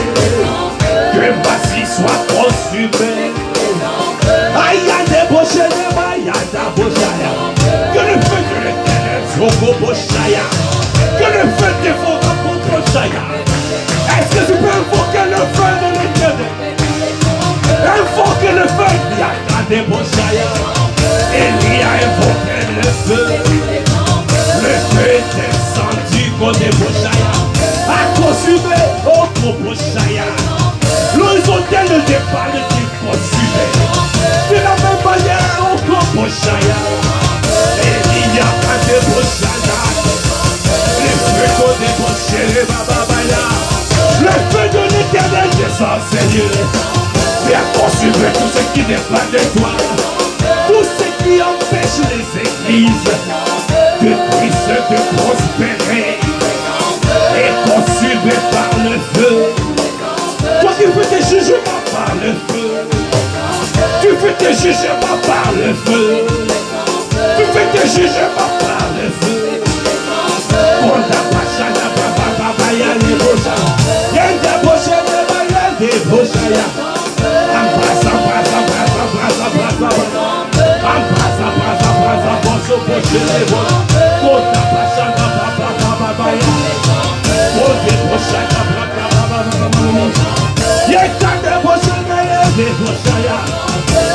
Que ma scie soit consumée. Aïe, des rochers, des mailles, que le feu de l'éternel soit Boshaya. Que le feu dévore pour Boshaya. Est-ce que tu peux invoquer le feu de l'éternel? Invoquer le feu. Il y a des Boshaya. Il y a invoqué le feu. Le feu est descendu côté Boshaya. A consumé autre Boshaya. L'horizontal de départ est consumé. De la même manière autre Boshaya. Il y a pas de Boshaya. Le feu de Boshaya, Bababaya. Le feu de l'éternel descend, Seigneur. Viens consumer tout ce qui n'est pas de toi. Tout ce qui empêche les églises de Christ de prospérer. Et consumé par le feu. Toi qui fais tes jugements par le feu. Tu fais tes jugements par le feu. Tu fais tes jugements par le feu. On n'a pas chana, papa, y'a des bochaya. Y'a des bochaya, y'a des bochaya. Embrasse, embrasse, embrasse, embrasse, embrasse, embrasse, embrasse, embrasse, embrasse, bochaya. On n'a pas chana, papa, y'a. On des bochaya, papa. Y'a des bochaya, y'a des bochaya.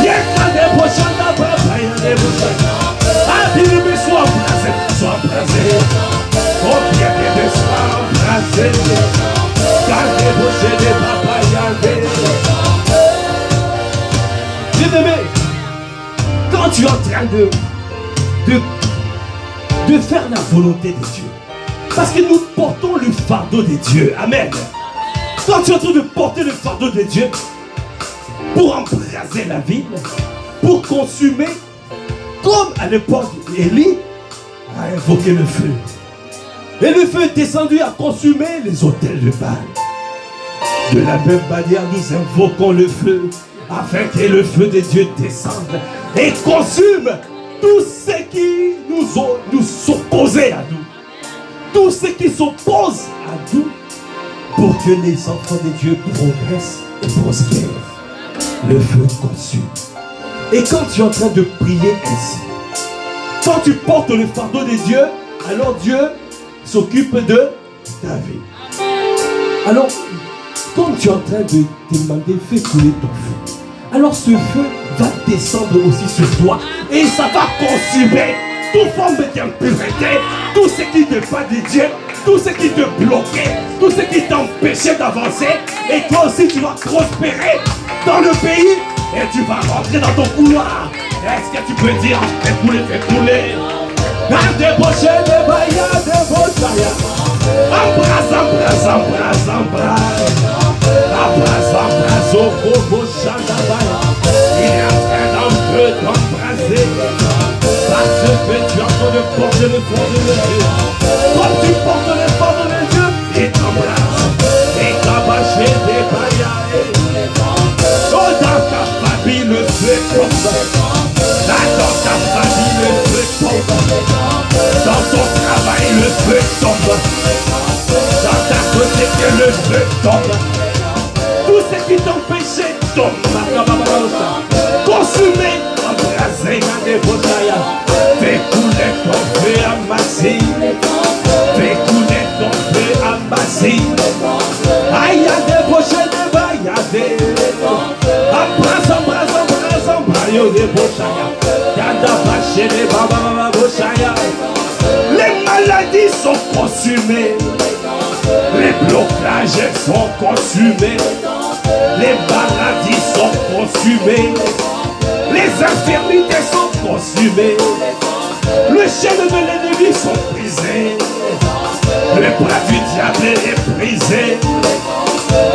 Y'a des bochaya, papa, y'a des bochaya. Abîme, sois embrasé, sois embrasé. Oh bien aimé, sois embrasé. Car les bouchées des papayades. Bien-aimé, quand tu es en train de faire la volonté de Dieu, parce que nous portons le fardeau de Dieu, amen. Quand tu es en train de porter le fardeau de Dieu pour embraser la ville, pour consumer, comme à l'époque d'Élie, a invoqué le feu. Et le feu est descendu à consumer les autels de Baal. De la même manière, nous invoquons le feu, afin que le feu de Dieu descende et consume tout ce qui nous s'oppose à nous. Tout ce qui s'oppose à nous, pour que les enfants de Dieu progressent et prospèrent. Le feu consume. Et quand tu es en train de prier ainsi, quand tu portes le fardeau de Dieu, alors Dieu s'occupe de ta vie. Alors, comme tu es en train de demander, fais couler ton feu. Alors ce feu va descendre aussi sur toi et ça va consumer toute forme d'impureté, tout ce qui n'est pas de Dieu, tout ce qui te bloquait, tout ce qui t'empêchait d'avancer. Et toi aussi tu vas prospérer dans le pays et tu vas rentrer dans ton couloir. Est-ce que tu peux dire, fais couler, fais couler. Débaucher, débaya, débauchaya. Embrasse, embrasse, embrasse, embrasse. Embrasse, embrasse, au bobo, chandabaya. Il est en train d'un peu t'embrasser. Parce que tu es en train de porter le fond de Dieu. Quand tu portes le fond de Dieu, il t'embrasse. Et t'abacher des baillards. Oh, dans ta famille, le feu tombe. Dans ta famille, le feu tombe. Dans ton travail, le feu tombe. Dans ta côté, le feu tombe. Tout ce qui t'empêchait tombe. Consumé, embrasé dans des bouteilles. Fais couler ton feu amassé. Fais couler ton feu amassé. Aïe, y'a des bouchées, des bailladés. Embrasse, embrasse, embrasse, embrasse, des bouchées. Y'a des bouchées, des bailladés. projets sont consumés. Les maladies sont consumées. Les infirmités sont consumées. Les chaînes de l'ennemi sont brisées. Le bras du diable est brisé.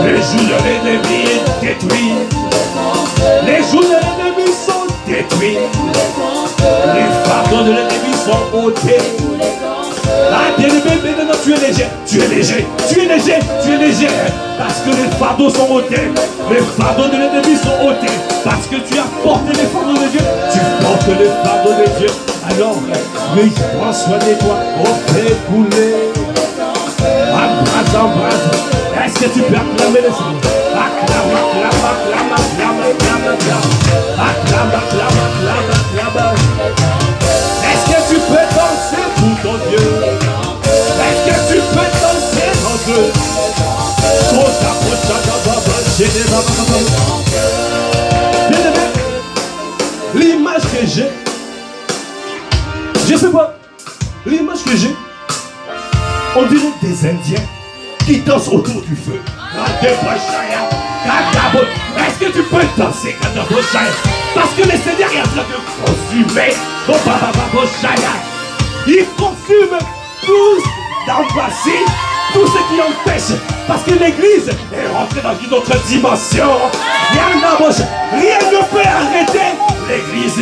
Les joues de l'ennemi est détruit. Les joues de l'ennemi sont détruits. Les fardeaux de l'ennemi sont ôtés. Ah, bien-aimé, maintenant tu es léger, tu es léger, tu es léger, tu es léger. Parce que les fardeaux sont ôtés. Les fardeaux de l'ennemi sont ôtés. Parce que tu as porté les fardeaux de Dieu. Tu portes les fardeaux de Dieu. Alors, oui, prends soin de toi. On fait couler. Embrasse. Est-ce que tu peux acclamer le Seigneur? Acclame, acclame, acclame, acclame, acclame, acclame. Acclame, acclame, acclame, acclame. Est-ce que tu peux danser pour ton Dieu? Est-ce que tu peux danser dans Dieu? Bien-aimé, l'image que j'ai, je sais pas, l'image que j'ai, on dirait des Indiens qui dansent autour du feu. Est-ce que tu peux danser? Parce que le Seigneur est en train de consumer. Il consume tous d'embrasser tout ce qui empêche. Parce que l'église est rentrée dans une autre dimension. Rien ne peut arrêter l'église.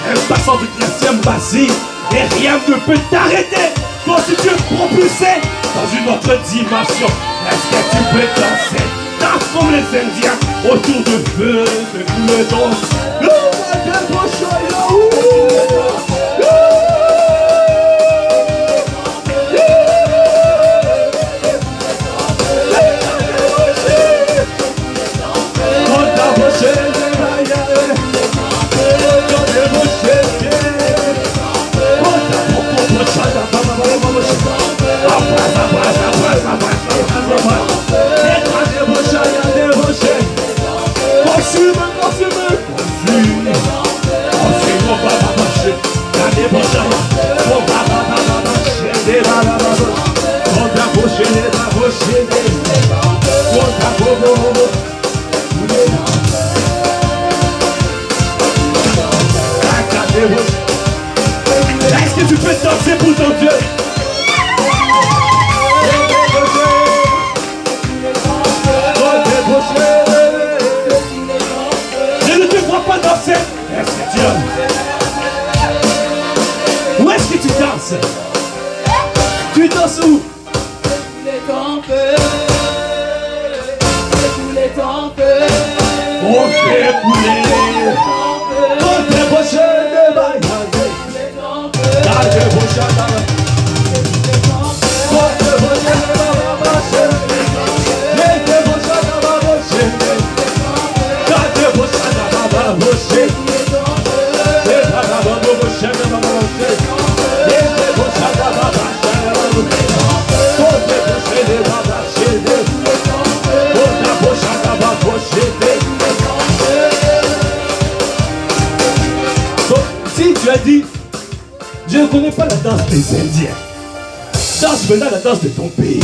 Elle passe en toute massive et rien ne peut t'arrêter. Quand tu es propulsé dans une autre dimension, est-ce que tu peux danser? Danse comme les Indiens autour de feu, de tout le danse. Est-ce que tu peux danser pour ton Dieu? Je ne te vois pas danser. Est-ce que tu danses? Où est-ce que tu danses? Tu danses où? On fait couler. On débauche de bail. La débauche si tu as dit, je ne connais pas la danse des Indiens, danse maintenant la danse de ton pays.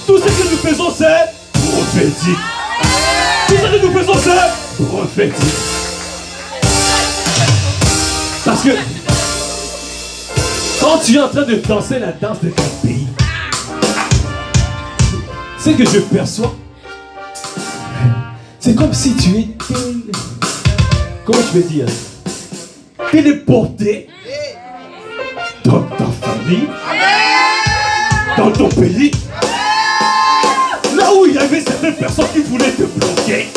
Tout ce que nous faisons, c'est prophétique. Tout ce que nous faisons, c'est prophétique. Parce que quand tu es en train de danser la danse de ton pays, ce que je perçois, c'est comme si tu étais, comment je vais dire, téléporté dans ta famille, dans ton pays, là où il y avait certaines personnes qui voulaient te bloquer.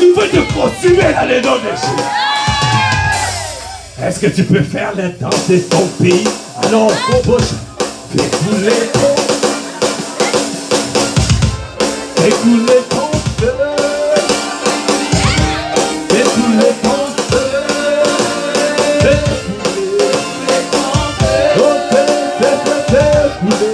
Ils veulent te consumer dans les noms de Jésus. Est-ce que tu peux faire la danse de ton pays? Alors, Kobosh, fais couler ton, fais couler ton feu, fais couler ton feu, fais couler, oh, fais couler.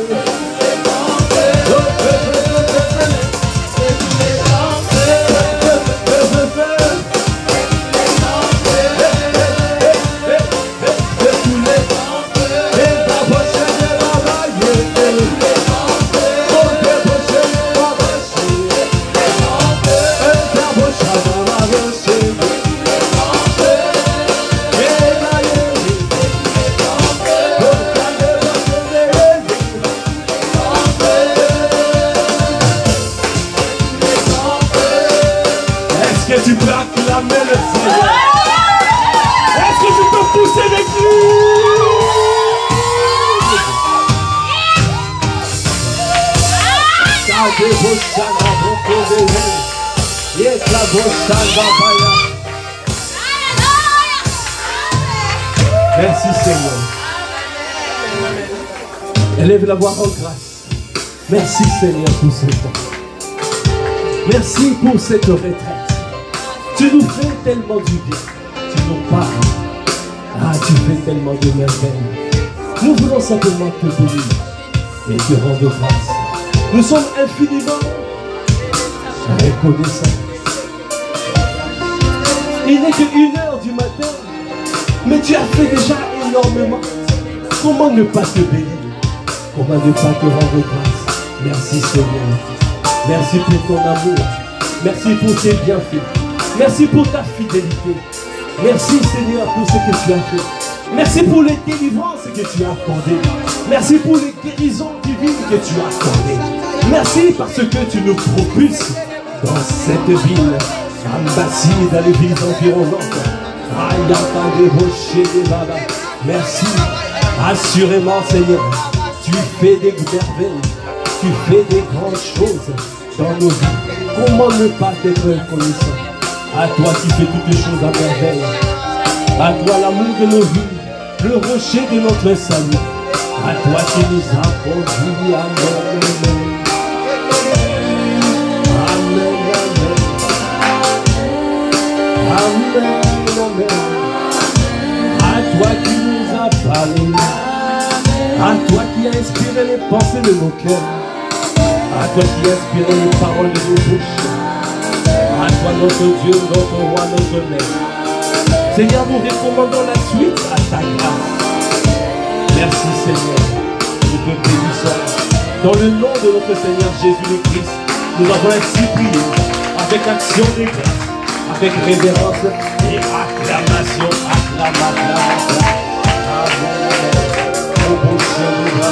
Est-ce que tu peux acclamer le Seigneur? Est-ce que tu peux pousser des cris? Merci Seigneur. Élève la voix en grâce. Merci Seigneur pour ce temps. Merci pour cette retraite. Tu nous fais tellement du bien. Tu nous parles. Ah, tu fais tellement de merveilles. Nous voulons simplement te bénir et te rendre grâce. Nous sommes infiniment reconnaissants. Il n'est que 1h du matin, mais tu as fait déjà énormément. Comment ne pas te bénir? Comment ne pas te rendre grâce? Merci Seigneur. Merci pour ton amour. Merci pour tes bienfaits. Merci pour ta fidélité. Merci Seigneur pour ce que tu as fait. Merci pour les délivrances que tu as accordées. Merci pour les guérisons divines que tu as accordées. Merci parce que tu nous propulses dans cette ville. Ambassi dans les villes environnantes. Merci. Assurément Seigneur, tu fais des merveilles. Tu fais des grandes choses dans nos vies. Comment ne pas être reconnaissant? À toi qui fais toutes les choses à merveille. À toi l'amour de nos vies, le rocher de notre salut. À toi qui nous as conduits. Amen. Amen, amen. Amen, amen. À toi qui nous as parlé. À toi qui as inspiré les pensées de nos cœurs. À toi qui as inspiré les paroles de nos bouches. À toi notre Dieu, notre roi, notre maître. Seigneur, nous recommandons la suite à ta grâce. Merci Seigneur, nous te bénissons. Dans le nom de notre Seigneur Jésus-Christ, nous avons ainsi prié avec action de grâce, avec révérence et acclamation. Acclamation. Amen.